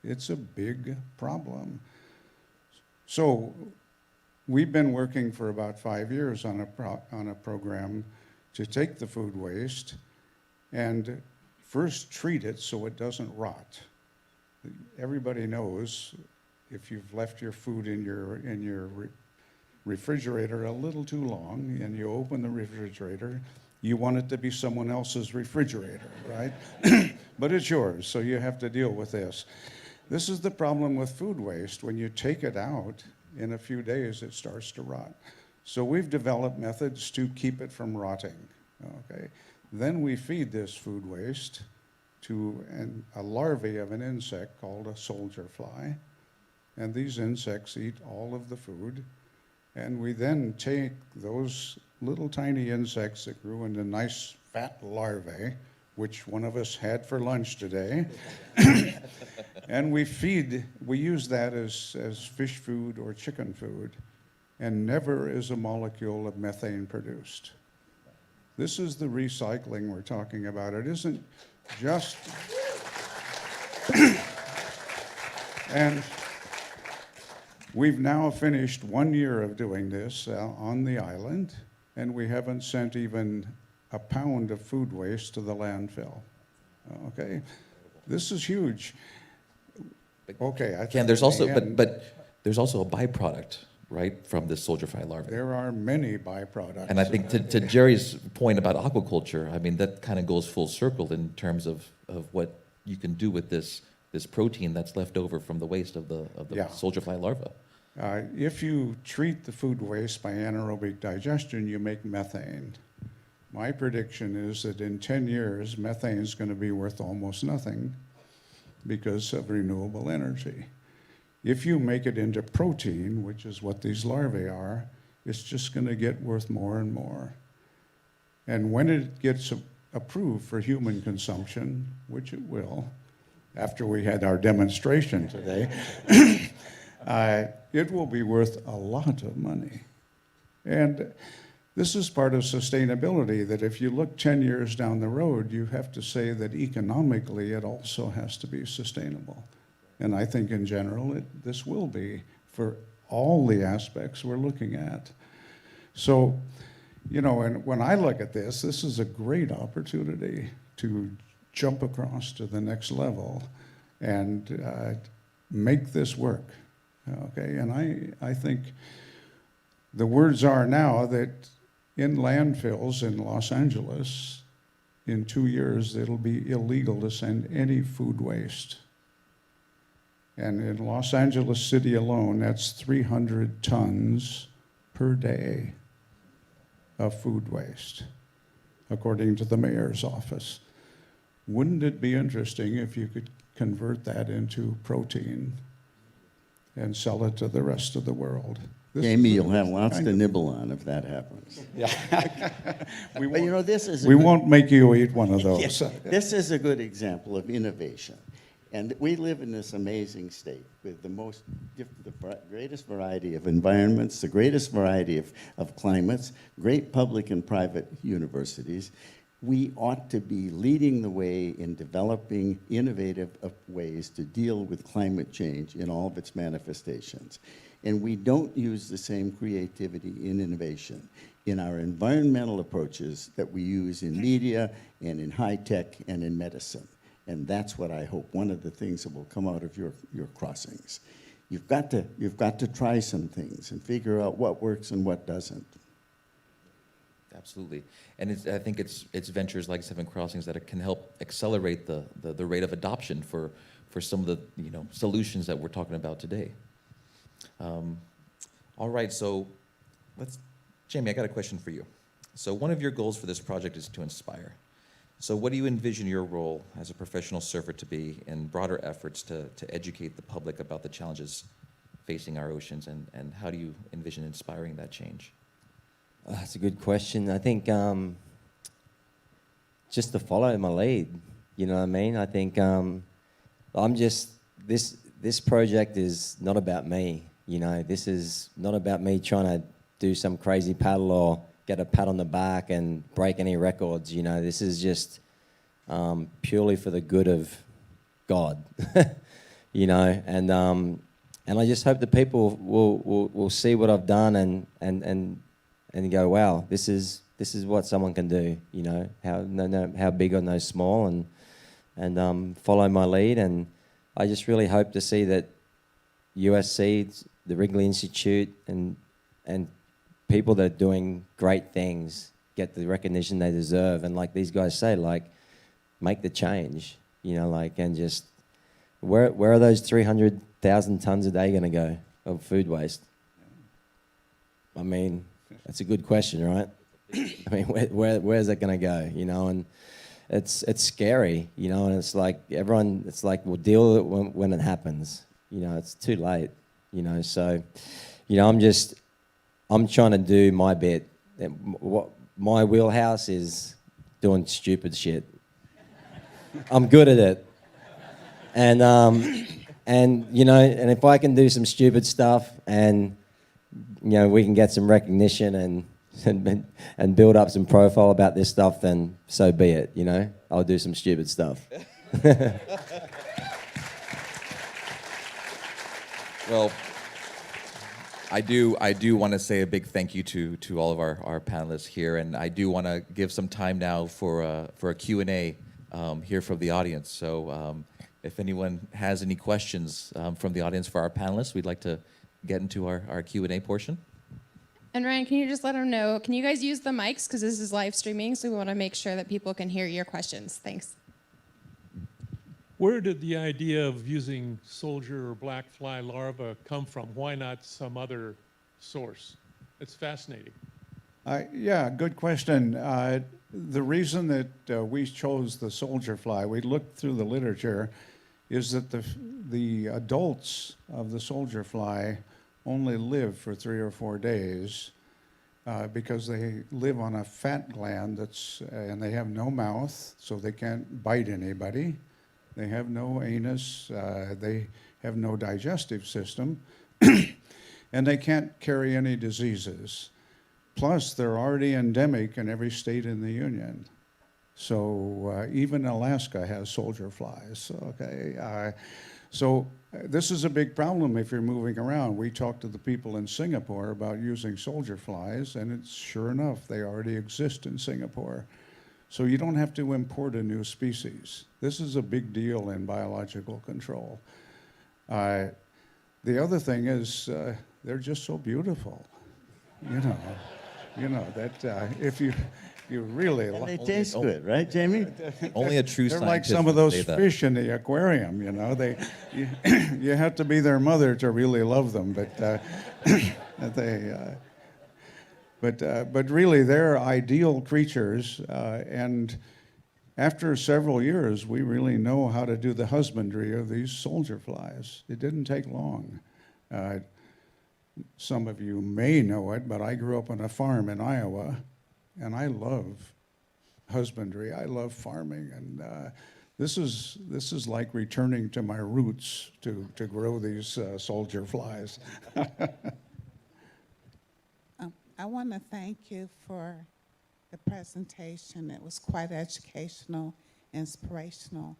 It's a big problem. So we've been working for about 5 years on a program to take the food waste and first treat it so it doesn't rot. Everybody knows if you've left your food in your refrigerator a little too long and you open the refrigerator, you want it to be someone else's refrigerator, right? But it's yours, so you have to deal with this. This is the problem with food waste. When you take it out, in a few days it starts to rot. So we've developed methods to keep it from rotting, okay? Then we feed this food waste to a larvae of an insect called a soldier fly. And these insects eat all of the food. And we then take those little tiny insects that grew into nice fat larvae, which one of us had for lunch today, and we use that as fish food or chicken food, and never is a molecule of methane produced. This is the recycling we're talking about. It isn't just, We've now finished 1 year of doing this on the island, and we haven't sent even a pound of food waste to the landfill. Okay, this is huge. Okay, I Ken, think there's in also, the but end, but there's also a byproduct, right, from this soldier fly larvae. there are many byproducts. And I think to Jerry's point about aquaculture, I mean, that kind of goes full circle in terms of what you can do with this protein that's left over from the waste of the Yeah. soldier fly larva. If you treat the food waste by anaerobic digestion, you make methane. My prediction is that in 10 years, methane is going to be worth almost nothing because of renewable energy. If you make it into protein, which is what these larvae are, it's just going to get worth more and more. And when it gets approved for human consumption, which it will, after we had our demonstration today, it will be worth a lot of money. And this is part of sustainability, that if you look 10 years down the road, you have to say that economically it also has to be sustainable. And I think in general, this will be for all the aspects we're looking at. So, you know, and when I look at this is a great opportunity to jump across to the next level and make this work. Okay, and I think the words are now that in landfills in Los Angeles, in 2 years, it'll be illegal to send any food waste. And in Los Angeles City alone, that's 300 tons per day of food waste, according to the mayor's office. Wouldn't it be interesting if you could convert that into protein and sell it to the rest of the world? Jamie, you'll have lots to nibble on if that happens. We But you know, this is We won't make you eat one of those. Yes, this is a good example of innovation. And we live in this amazing state with the greatest variety of environments, the greatest variety of climates, great public and private universities. We ought to be leading the way in developing innovative ways to deal with climate change in all of its manifestations. And we don't use the same creativity and innovation in our environmental approaches that we use in media and in high tech and in medicine. And that's what I hope, one of the things that will come out of your crossings. You've got to try some things and figure out what works and what doesn't. Absolutely. And I think it's ventures like Seven Crossings that can help accelerate the rate of adoption for some of the solutions that we're talking about today. All right, so Jamie, I got a question for you. So one of your goals for this project is to inspire. So what do you envision your role as a professional surfer to be in broader efforts to educate the public about the challenges facing our oceans, and how do you envision inspiring that change? That's a good question. I think just to follow my lead, you know what I mean? I think this project is not about me, you know. This is not about me trying to do some crazy paddle or get a pat on the back and break any records, you know. This is just purely for the good of God, you know. And I just hope the people will see what I've done and go, wow, this is what someone can do, you know. How big or no small, and follow my lead. And I just really hope to see that USC, the Wrigley Institute, and people that are doing great things get the recognition they deserve. And like these guys say, like, make the change, you know, like, and just, where are those 300,000 tons a day going to go of food waste? I mean, that's a good question, right? I mean, where's that going to go, you know? And it's scary, you know, and it's like it's like, we'll deal with it when it happens. You know, it's too late, you know. So, you know, I'm trying to do my bit. What my wheelhouse is, doing stupid shit. I'm good at it. And you know, and if I can do some stupid stuff and, you know, we can get some recognition and build up some profile about this stuff, then so be it, you know. I'll do some stupid stuff. Well, I do want to say a big thank you to all of our panelists here, and I do want to give some time now for a Q&A here from the audience. So if anyone has any questions from the audience for our panelists, we'd like to get into our Q&A portion. And Ryan, can you just let them know, can you guys use the mics? Because this is live streaming, so we want to make sure that people can hear your questions. Thanks. Where did the idea of using soldier or black fly larvae come from? Why not some other source? It's fascinating. Yeah, good question. The reason that we chose the soldier fly, we looked through the literature, is that the adults of the soldier fly only live for 3 or 4 days because they live on a fat gland and they have no mouth, so they can't bite anybody. They have no anus, they have no digestive system, and they can't carry any diseases. Plus, they're already endemic in every state in the Union. So even Alaska has soldier flies, okay? So this is a big problem if you're moving around. We talked to the people in Singapore about using soldier flies, and it's sure enough, they already exist in Singapore. So you don't have to import a new species. This is a big deal in biological control. The other thing is they're just so beautiful, you know that if you really and they taste good, right, Jamie? Only a true they're like scientist some of would those say that. fish in the aquarium, you know. You have to be their mother to really love them, but really they're ideal creatures, and after several years, we really know how to do the husbandry of these soldier flies. It didn't take long. Some of you may know it, but I grew up on a farm in Iowa, and I love husbandry. I love farming, and this is like returning to my roots to grow these soldier flies. I want to thank you for the presentation. It was quite educational, inspirational,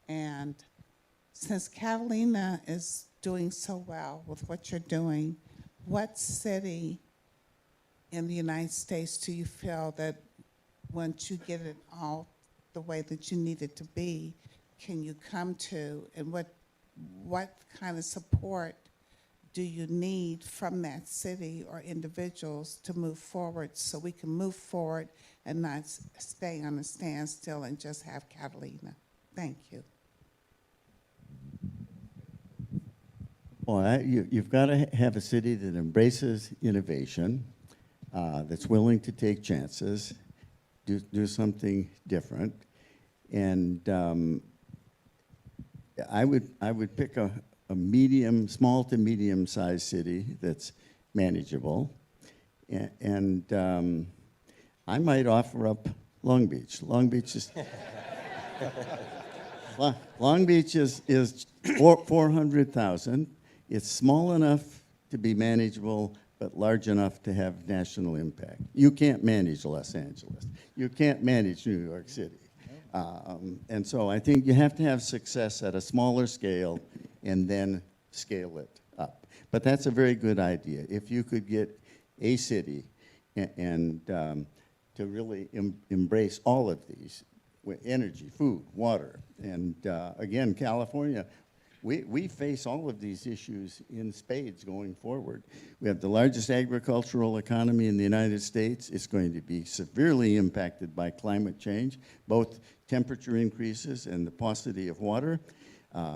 and since Catalina is doing so well with what you're doing, what city in the United States do you feel that once you get it all the way that you need it to be, can you come to, and what kind of support do you need from that city or individuals to move forward so we can move forward and not stay on a standstill and just have Catalina? Thank you. Well, you've got to have a city that embraces innovation, that's willing to take chances, do something different, and I would pick a small to medium-sized city that's manageable, and I might offer up Long Beach. Long Beach is Long Beach is 400,000. It's small enough to be manageable, but large enough to have national impact. You can't manage Los Angeles. You can't manage New York City. And so I think you have to have success at a smaller scale and then scale it up. But that's a very good idea. If you could get a city and to really embrace all of these, with energy, food, water, and again, California, we face all of these issues in spades going forward. We have the largest agricultural economy in the United States. It's going to be severely impacted by climate change, both temperature increases and the paucity of water.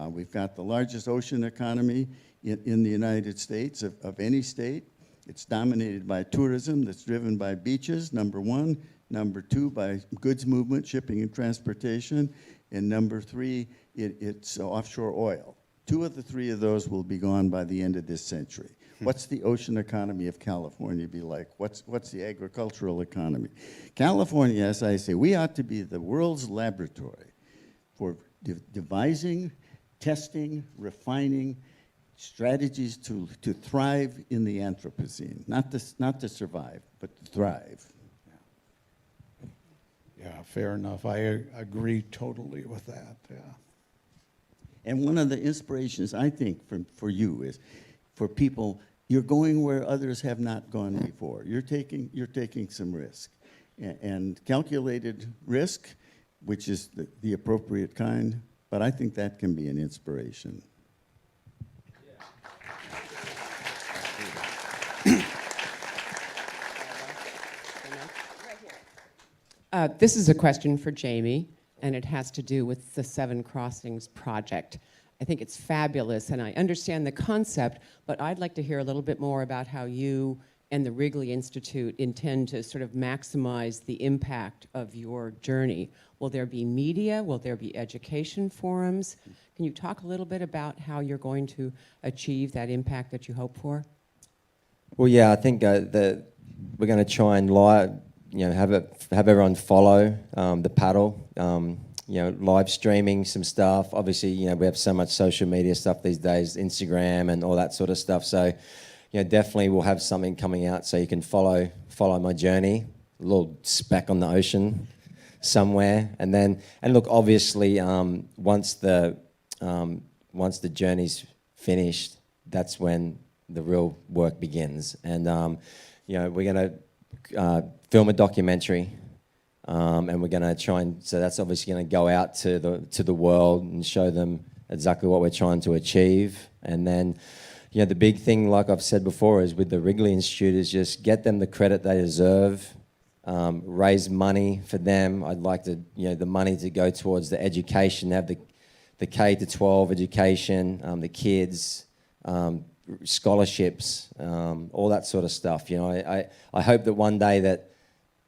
We've got the largest ocean economy in the United States of any state. It's dominated by tourism that's driven by beaches, number one. Number two, by goods movement, shipping and transportation. And number three, it's offshore oil. 2 of the 3 of those will be gone by the end of this century. What's the ocean economy of California be like? What's the agricultural economy? California, as I say, we ought to be the world's laboratory for devising, testing, refining strategies to thrive in the Anthropocene. Not to survive, but to thrive. Yeah, fair enough. I agree totally with that, yeah. And one of the inspirations, I think, for you is for people you're going where others have not gone before. You're taking some risk. And calculated risk, which is the appropriate kind, but I think that can be an inspiration. This is a question for Jamie, and it has to do with the Seven Crossings project. I think it's fabulous, and I understand the concept, but I'd like to hear a little bit more about how you and the Wrigley Institute intend to sort of maximize the impact of your journey. Will there be media? Will there be education forums? Can you talk a little bit about how you're going to achieve that impact that you hope for? Well, yeah, I think we're going to try and have everyone follow the paddle. Live streaming some stuff. Obviously, we have so much social media stuff these days, Instagram and all that sort of stuff. So, definitely we'll have something coming out so you can follow my journey. A little speck on the ocean somewhere, and look, obviously, once the journey's finished, that's when the real work begins. And we're going to film a documentary. And we're going to try and, so that's obviously going to go out to the world and show them exactly what we're trying to achieve. And then, the big thing, like I've said before, is with the Wrigley Institute is just get them the credit they deserve, raise money for them. I'd like to, the money to go towards the education, have the K to 12 education, the kids, scholarships, all that sort of stuff. I hope that one day that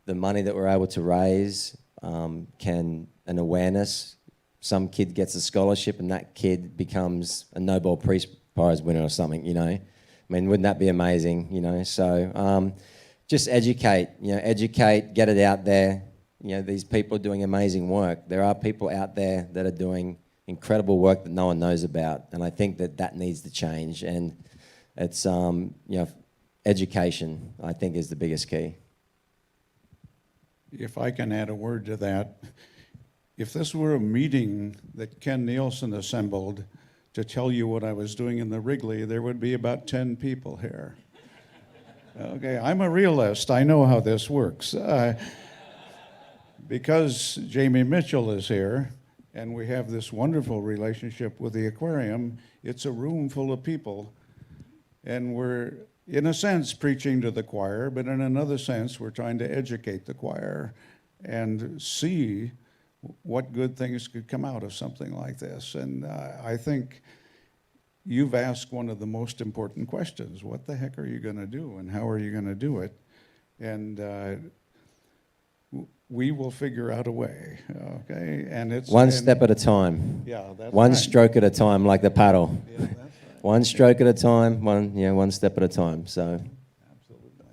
the money that we're able to raise an awareness. Some kid gets a scholarship and that kid becomes a Nobel Prize winner or something, I mean, wouldn't that be amazing, So just educate, get it out there. These people are doing amazing work. There are people out there that are doing incredible work that no one knows about. And I think that needs to change. And it's, education, I think, is the biggest key. If I can add a word to that, if this were a meeting that Ken Nealson assembled to tell you what I was doing in the Wrigley, there would be about 10 people here. Okay, I'm a realist. I know how this works. Because Jamie Mitchell is here, and we have this wonderful relationship with the aquarium, it's a room full of people, and we're, in a sense, preaching to the choir, but in another sense, we're trying to educate the choir and see what good things could come out of something like this. And I think you've asked one of the most important questions. What the heck are you going to do, and how are you going to do it? And we will figure out a way, okay? And it's one step at a time. Yeah, that's one right. stroke at a time, like the paddle. Yeah, that's right. One stroke at a time, one step at a time. So,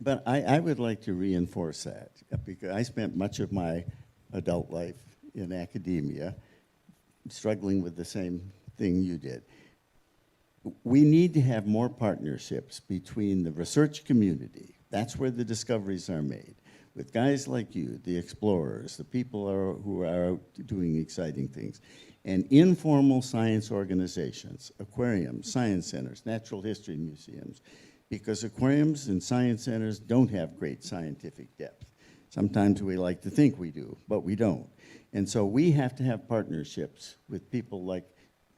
but I would like to reinforce that, because I spent much of my adult life in academia, struggling with the same thing you did. We need to have more partnerships between the research community. That's where the discoveries are made. With guys like you, the explorers, the people who are out doing exciting things, and informal science organizations, aquariums, science centers, natural history museums, because aquariums and science centers don't have great scientific depth. Sometimes we like to think we do, but we don't. And so we have to have partnerships with people like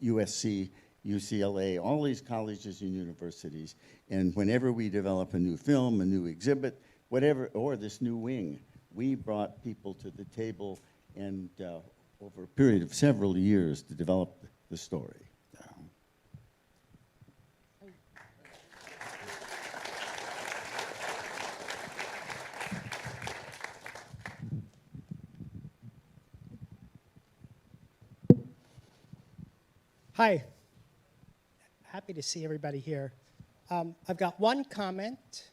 USC, UCLA, all these colleges and universities, and whenever we develop a new film, a new exhibit, whatever, or this new wing, we brought people to the table and over a period of several years to develop the story. Hi. Happy to see everybody here. I've got one comment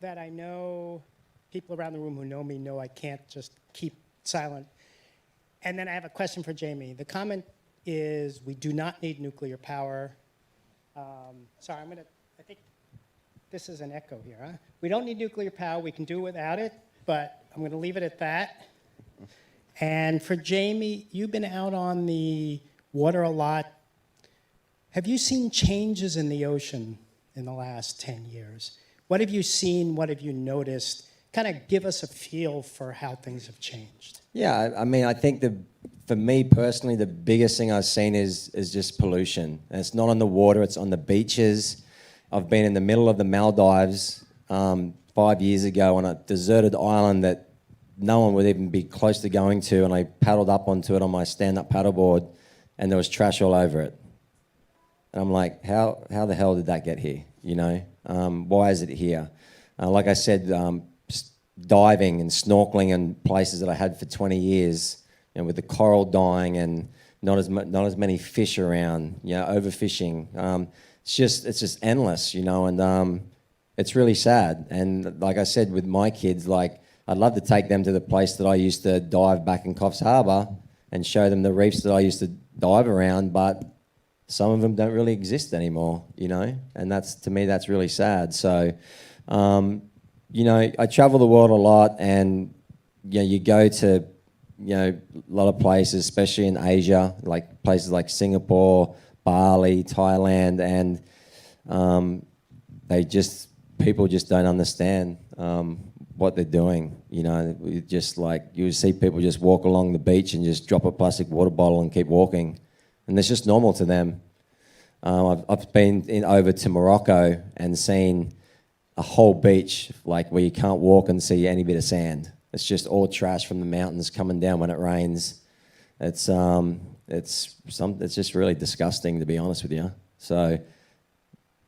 that I know people around the room who know me know I can't just keep silent. And then I have a question for Jamie. The comment is, we do not need nuclear power. Sorry, I think this is an echo here, huh? We don't need nuclear power. We can do without it, but I'm going to leave it at that. And for Jamie, you've been out on the water a lot. Have you seen changes in the ocean in the last 10 years. What have you seen? What have you noticed? Kind of give us a feel for how things have changed. Yeah, I mean, I think for me personally, the biggest thing I've seen is just pollution. And it's not on the water, it's on the beaches. I've been in the middle of the Maldives 5 years ago on a deserted island that no one would even be close to going to, and I paddled up onto it on my stand-up paddleboard, and there was trash all over it. And I'm like, how the hell did that get here, you know? Why is it here? Like I said, diving and snorkeling in places that I had for 20 years, and with the coral dying and not as many fish around, you know, overfishing. It's just endless, you know, and it's really sad. And like I said, with my kids, like, I'd love to take them to the place that I used to dive back in Coffs Harbour and show them the reefs that I used to dive around, but some of them don't really exist anymore, you know, and to me, that's really sad. So, you know, I travel the world a lot, and, you know, you go to, you know, a lot of places, especially in Asia, like places like Singapore, Bali, Thailand, and people just don't understand what they're doing. You know, you see people just walk along the beach and just drop a plastic water bottle and keep walking, and it's just normal to them. I've been over to Morocco and seen a whole beach like where you can't walk and see any bit of sand. It's just all trash from the mountains coming down when it rains. It's just really disgusting, to be honest with you. So,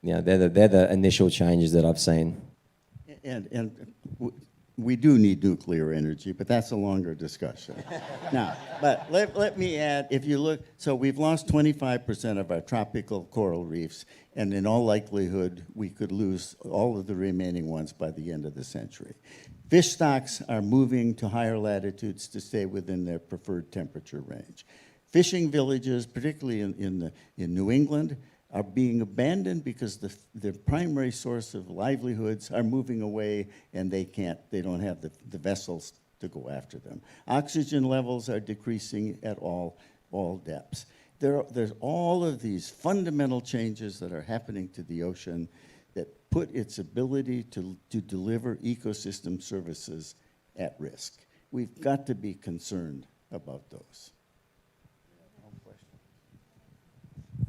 you know, they're the initial changes that I've seen. And we do need nuclear energy, but that's a longer discussion. Now, but let me add, if you look, so we've lost 25% of our tropical coral reefs, and in all likelihood, we could lose all of the remaining ones by the end of the century. Fish stocks are moving to higher latitudes to stay within their preferred temperature range. Fishing villages, particularly in New England, are being abandoned because the primary source of livelihoods are moving away, and they don't have the vessels to go after them. Oxygen levels are decreasing at all depths. There's all of these fundamental changes that are happening to the ocean that put its ability to deliver ecosystem services at risk. We've got to be concerned about those.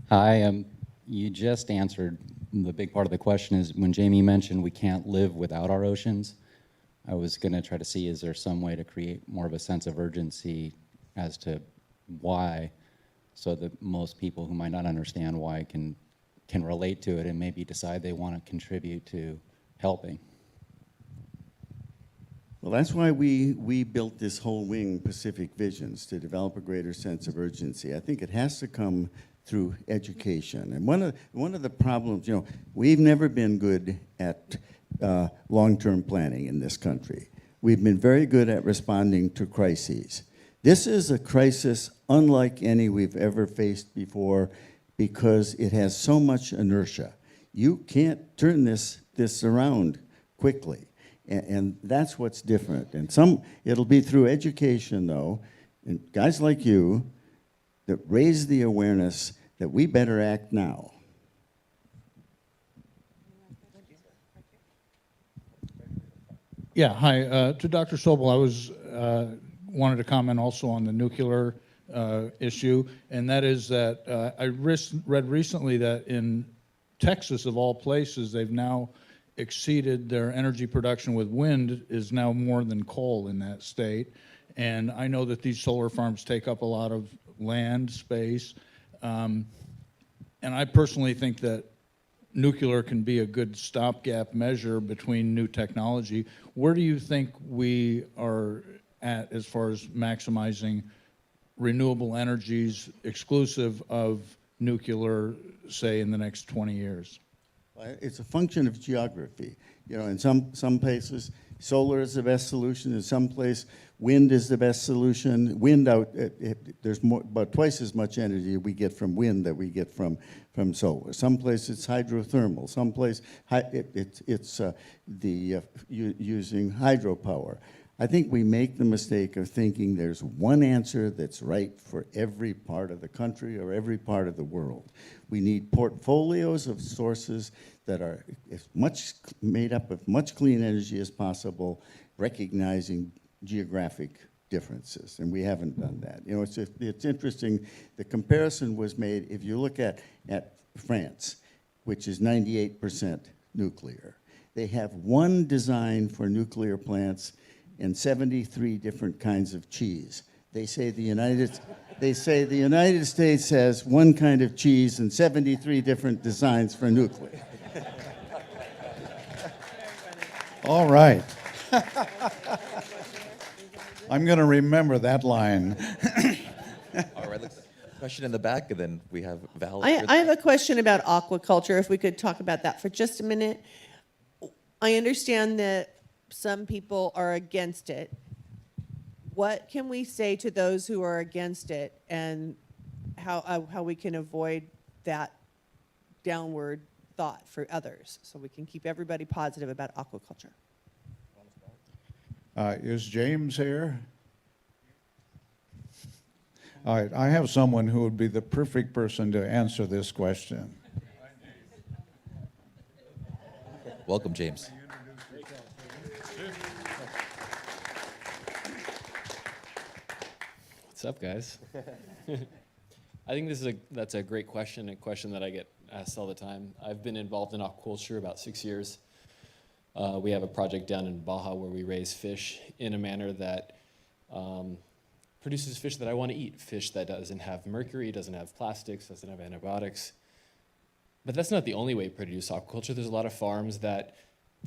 Hi, you just answered the big part of the question. Is when Jamie mentioned we can't live without our oceans, I was going to try to see, is there some way to create more of a sense of urgency as to why, so that most people who might not understand why can relate to it and maybe decide they want to contribute to helping. Well, that's why we built this whole wing, Pacific Visions, to develop a greater sense of urgency. I think it has to come through education. And one of the problems, you know, we've never been good at long-term planning in this country. We've been very good at responding to crises. This is a crisis unlike any we've ever faced before because it has so much inertia. You can't turn this around quickly. And that's what's different. And it'll be through education, though, and guys like you that raise the awareness that we better act now. Yeah, hi. To Dr. Schubel, I wanted to comment also on the nuclear issue, and that is that I read recently that in Texas, of all places, they've now exceeded their energy production with wind is now more than coal in that state. And I know that these solar farms take up a lot of land space. And I personally think that nuclear can be a good stopgap measure between new technology. Where do you think we are at as far as maximizing renewable energies exclusive of nuclear, say, in the next 20 years? It's a function of geography. You know, in some places, solar is the best solution. In some place, wind is the best solution. Wind there's about twice as much energy we get from wind that we get from solar. Some place it's hydrothermal. Some place it's using hydropower. I think we make the mistake of thinking there's one answer that's right for every part of the country or every part of the world. We need portfolios of sources that are made up of much clean energy as possible, recognizing geographic differences, and we haven't done that. You know, it's interesting, the comparison was made, if you look at France, which is 98% nuclear. They have one design for nuclear plants and 73 different kinds of cheese. They say the United States has one kind of cheese and 73 different designs for nuclear. All right. I'm going to remember that line. All right, let's question in the back, and then we have Val. I have a question about aquaculture, if we could talk about that for just a minute. I understand that some people are against it. What can we say to those who are against it, and how we can avoid that downward thought for others, so we can keep everybody positive about aquaculture? Is James here? All right, I have someone who would be the perfect person to answer this question. Welcome, James. What's up, guys? I think that's a great question, a question that I get asked all the time. I've been involved in aquaculture about 6 years. We have a project down in Baja where we raise fish in a manner that produces fish that I want to eat, fish that doesn't have mercury, doesn't have plastics, doesn't have antibiotics. But that's not the only way to produce aquaculture. There's a lot of farms that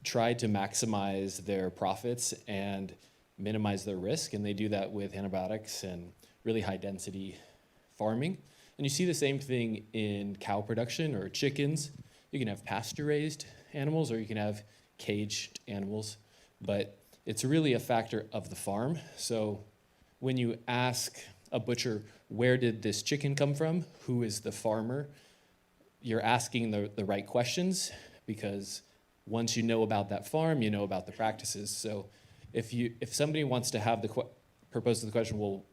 try to maximize their profits and minimize their risk, and they do that with antibiotics and really high density farming. And you see the same thing in cow production or chickens. You can have pasture-raised animals or you can have caged animals, but it's really a factor of the farm. So when you ask a butcher, where did this chicken come from? Who is the farmer? You're asking the right questions, because once you know about that farm, you know about the practices. So if somebody wants to have propose the question, well,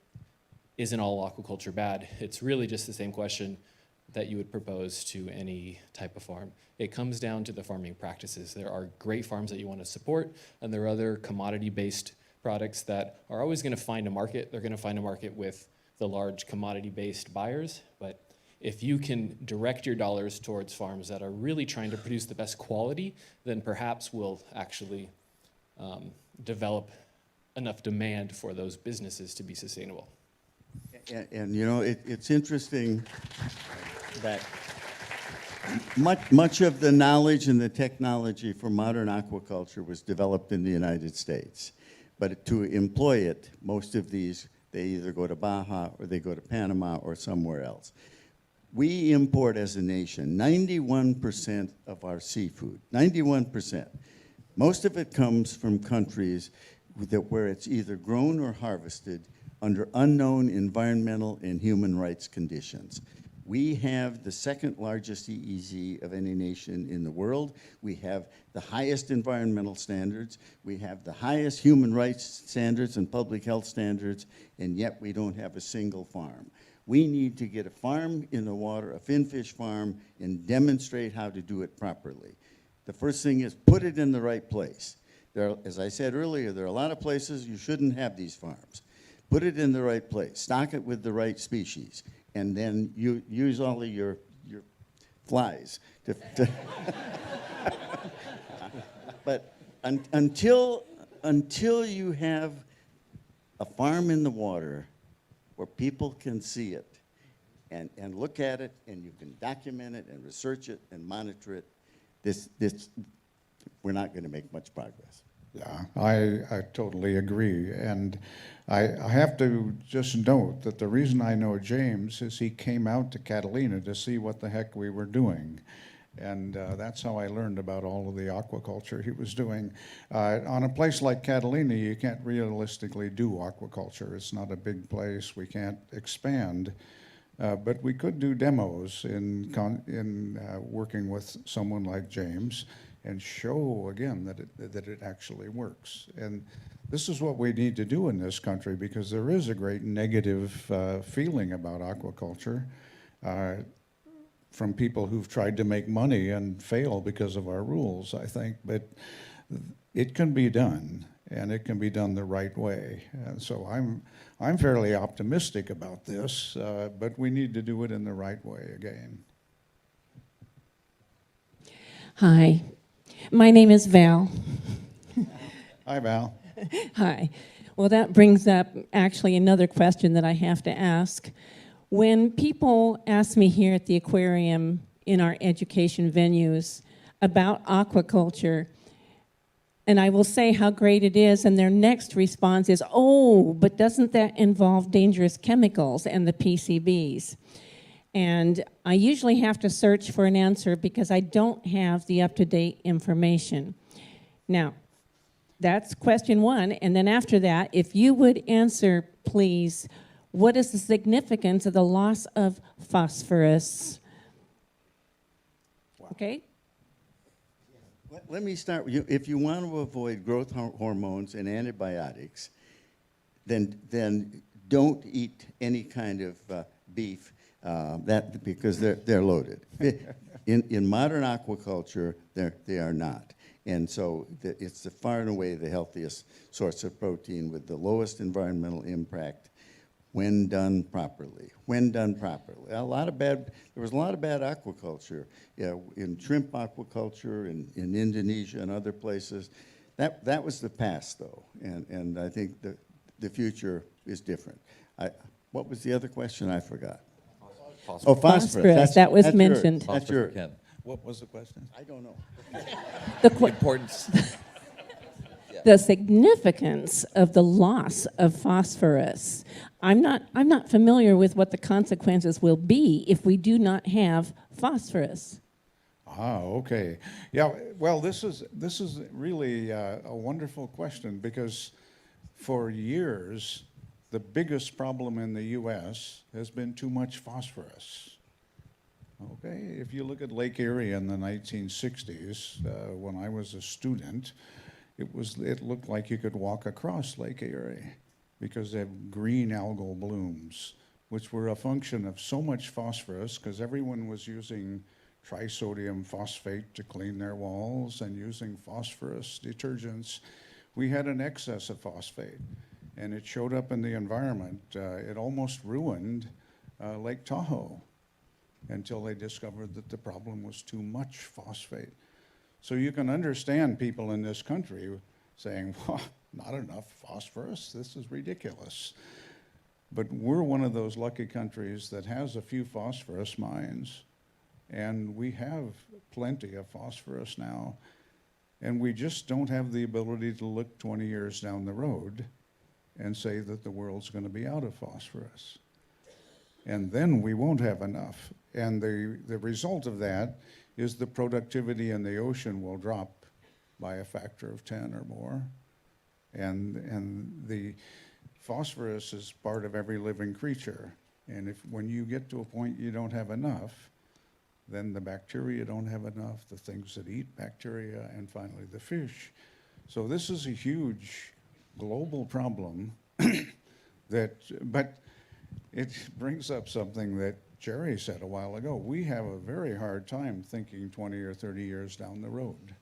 isn't all aquaculture bad? It's really just the same question that you would propose to any type of farm. It comes down to the farming practices. There are great farms that you want to support, and there are other commodity-based products that are always going to find a market. They're going to find a market with the large commodity-based buyers, but if you can direct your dollars towards farms that are really trying to produce the best quality, then perhaps we'll actually develop enough demand for those businesses to be sustainable. And you know, it's interesting that much of the knowledge and the technology for modern aquaculture was developed in the United States. But to employ it, most of these, they either go to Baja or they go to Panama or somewhere else. We import as a nation 91% of our seafood, 91%. Most of it comes from countries where it's either grown or harvested under unknown environmental and human rights conditions. We have the second largest EEZ of any nation in the world. We have the highest environmental standards. We have the highest human rights standards and public health standards, and yet we don't have a single farm. We need to get a farm in the water, a finfish farm, and demonstrate how to do it properly. The first thing is put it in the right place. As I said earlier, there are a lot of places you shouldn't have these farms. Put it in the right place, stock it with the right species, and then you use all of your flies to but until you have a farm in the water where people can see it and look at it, and you can document it and research it and monitor it, we're not going to make much progress. Yeah, I totally agree. And I have to just note that the reason I know James is he came out to Catalina to see what the heck we were doing. And that's how I learned about all of the aquaculture he was doing. On a place like Catalina, you can't realistically do aquaculture. It's not a big place. We can't expand. But we could do demos in working with someone like James and show again that it actually works. And this is what we need to do in this country, because there is a great negative feeling about aquaculture from people who've tried to make money and fail because of our rules, I think. But it can be done, and it can be done the right way. And so I'm fairly optimistic about this, but we need to do it in the right way again. Hi, my name is Val. Hi, Val. Hi. Well, that brings up actually another question that I have to ask. When people ask me here at the aquarium in our education venues about aquaculture, and I will say how great it is, and their next response is, oh, but doesn't that involve dangerous chemicals and the PCBs? And I usually have to search for an answer because I don't have the up-to-date information. Now, that's question one, and then after that, if you would answer, please, what is the significance of the loss of phosphorus? Wow. Okay? Let me start with you. If you want to avoid growth hormones and antibiotics, then don't eat any kind of beef because they're loaded. In modern aquaculture, they are not. And so it's far and away the healthiest source of protein with the lowest environmental impact when done properly. When done properly. There was a lot of bad aquaculture in shrimp aquaculture in Indonesia and other places. That was the past, though, and I think the future is different. What was the other question? I forgot. Phosphorus. Oh, phosphorus. That was mentioned. That's your. What was the question? I don't know. The importance. The significance of the loss of phosphorus. I'm not familiar with what the consequences will be if we do not have phosphorus. Ah, okay. Yeah, well, this is really a wonderful question, because for years, the biggest problem in the U.S. has been too much phosphorus. Okay, if you look at Lake Erie in the 1960s, when I was a student, it looked like you could walk across Lake Erie because they have green algal blooms, which were a function of so much phosphorus because everyone was using trisodium phosphate to clean their walls and using phosphorus detergents. We had an excess of phosphate, and it showed up in the environment. It almost ruined Lake Tahoe until they discovered that the problem was too much phosphate. So you can understand people in this country saying, well, not enough phosphorus, this is ridiculous. But we're one of those lucky countries that has a few phosphorus mines, and we have plenty of phosphorus now, and we just don't have the ability to look 20 years down the road and say that the world's going to be out of phosphorus. And then we won't have enough. And the result of that is the productivity in the ocean will drop by a factor of 10 or more. And the phosphorus is part of every living creature. And when you get to a point you don't have enough, then the bacteria don't have enough, the things that eat bacteria, and finally the fish. So this is a huge global problem but it brings up something that Jerry said a while ago. We have a very hard time thinking 20 or 30 years down the road.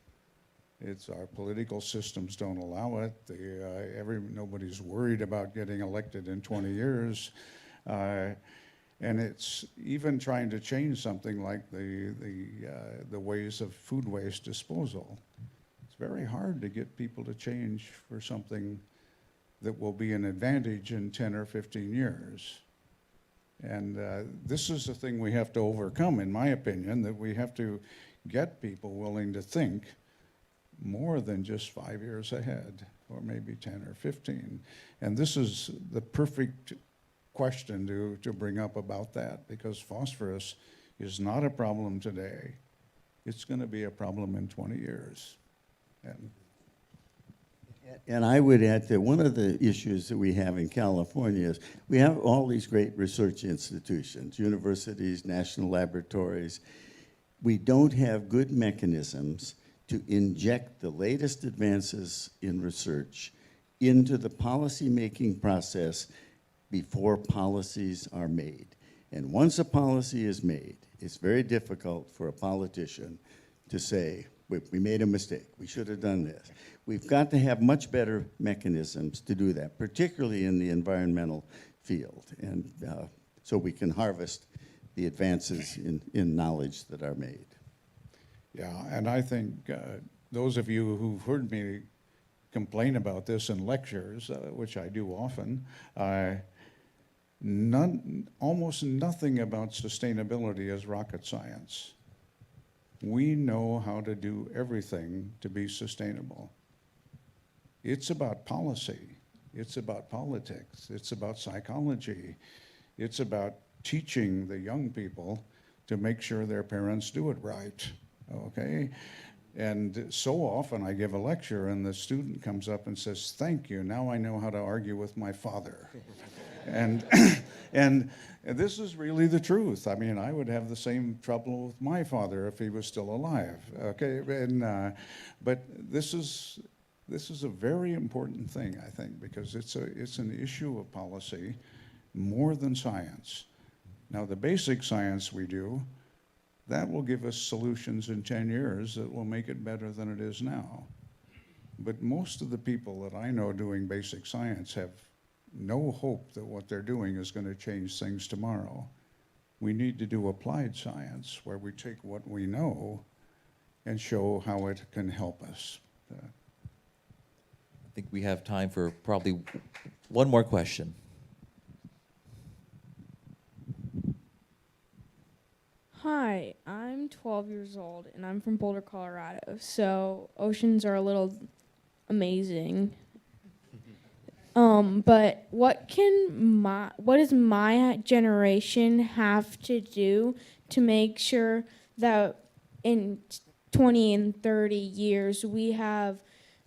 It's our political systems don't allow it. Nobody's worried about getting elected in 20 years. And it's even trying to change something like the ways of food waste disposal. It's very hard to get people to change for something that will be an advantage in 10 or 15 years. And this is the thing we have to overcome, in my opinion, that we have to get people willing to think more than just 5 years ahead, or maybe 10 or 15. And this is the perfect question to bring up about that, because phosphorus is not a problem today. It's going to be a problem in 20 years. And I would add that one of the issues that we have in California is we have all these great research institutions, universities, national laboratories. We don't have good mechanisms to inject the latest advances in research into the policy-making process before policies are made. And once a policy is made, it's very difficult for a politician to say, we made a mistake, we should have done this. We've got to have much better mechanisms to do that, particularly in the environmental field, and so we can harvest the advances in knowledge that are made. Yeah, and I think those of you who've heard me complain about this in lectures, which I do often, almost nothing about sustainability is rocket science. We know how to do everything to be sustainable. It's about policy. It's about politics. It's about psychology. It's about teaching the young people to make sure their parents do it right, okay? And so often I give a lecture and the student comes up and says, "Thank you, now I know how to argue with my father." And this is really the truth. I mean, I would have the same trouble with my father if he was still alive, okay? And, but this is a very important thing, I think, because it's an issue of policy more than science. Now, the basic science we do, that will give us solutions in 10 years that will make it better than it is now. But most of the people that I know doing basic science have no hope that what they're doing is going to change things tomorrow. We need to do applied science where we take what we know and show how it can help us. I think we have time for probably one more question. Hi, I'm 12 years old and I'm from Boulder, Colorado. So oceans are a little amazing. But what does my generation have to do to make sure that in 20 and 30 years we have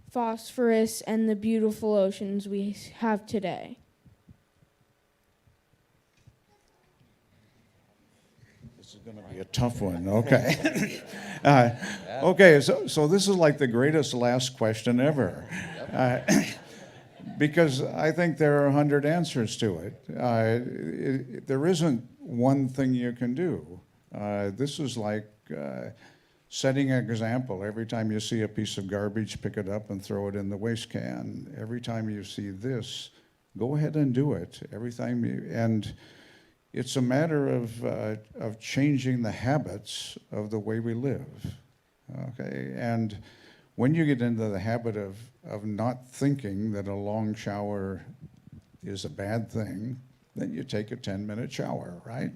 phosphorus and the beautiful oceans we have today? This is going to be a tough one, okay. Okay, so this is like the greatest last question ever. Because I think there are 100 answers to it. There isn't one thing you can do. This is like setting an example. Every time you see a piece of garbage, pick it up and throw it in the waste can. Every time you see this, go ahead and do it. Every time and it's a matter of changing the habits of the way we live, okay? And when you get into the habit of not thinking that a long shower is a bad thing, then you take a 10-minute shower, right?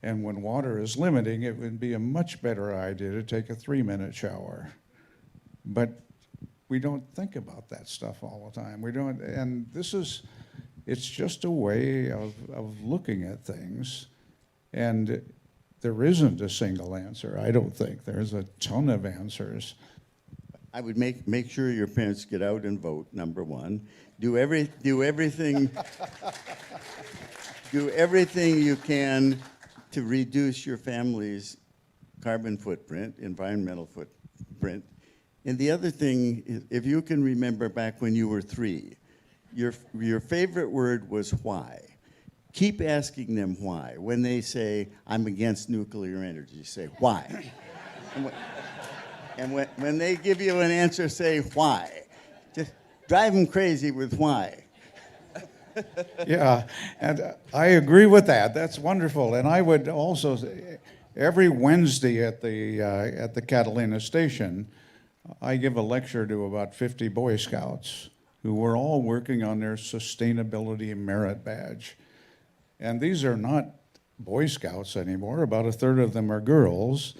And when water is limiting, it would be a much better idea to take a 3-minute shower. But we don't think about that stuff all the time. We don't, and it's just a way of looking at things. And there isn't a single answer, I don't think. There's a ton of answers. I would make sure your parents get out and vote, number one. Do everything you can to reduce your family's carbon footprint, environmental footprint. And the other thing is, if you can remember back when you were 3, your favorite word was why. Keep asking them why. When they say, "I'm against nuclear energy," say, "Why?" And when they give you an answer, say why. Just drive them crazy with why. Yeah, and I agree with that. That's wonderful. And I would also say, every Wednesday at the Catalina station, I give a lecture to about 50 Boy Scouts who were all working on their sustainability merit badge. And these are not Boy Scouts anymore. About a third of them are girls.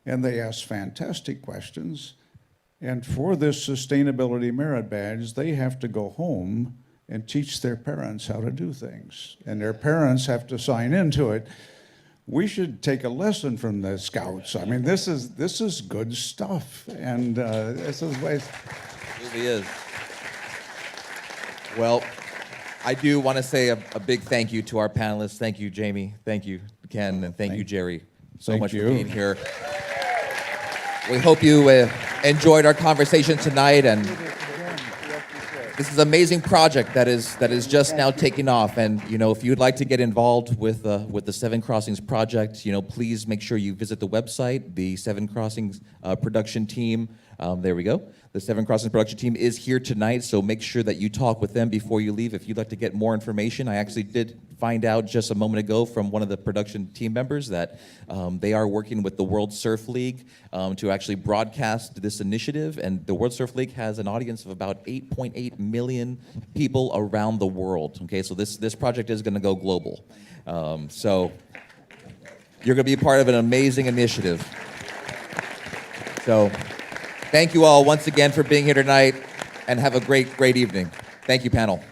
And they ask fantastic questions. And for this sustainability merit badge, they have to go home and teach their parents how to do things. And their parents have to sign into it. We should take a lesson from the Scouts. I mean, this is good stuff. And this is what it really is. Well, I do want to say a big thank you to our panelists. Thank you, Jamie. Thank you, Ken. And thank you, Jerry, so much for being here. We hope you enjoyed our conversation tonight, and this is an amazing project that is just now taking off. And if you'd like to get involved with the Seven Crossings project, please make sure you visit the website. The Seven Crossings production team. There we go. The Seven Crossings production team is here tonight, so make sure that you talk with them before you leave. If you'd like to get more information, I actually did find out just a moment ago from one of the production team members that they are working with the World Surf League to actually broadcast this initiative, and the World Surf League has an audience of about 8.8 million people around the world. Okay, so this project is going to go global. So you're going to be part of an amazing initiative. So thank you all once again for being here tonight, and have a great evening. Thank you, panel.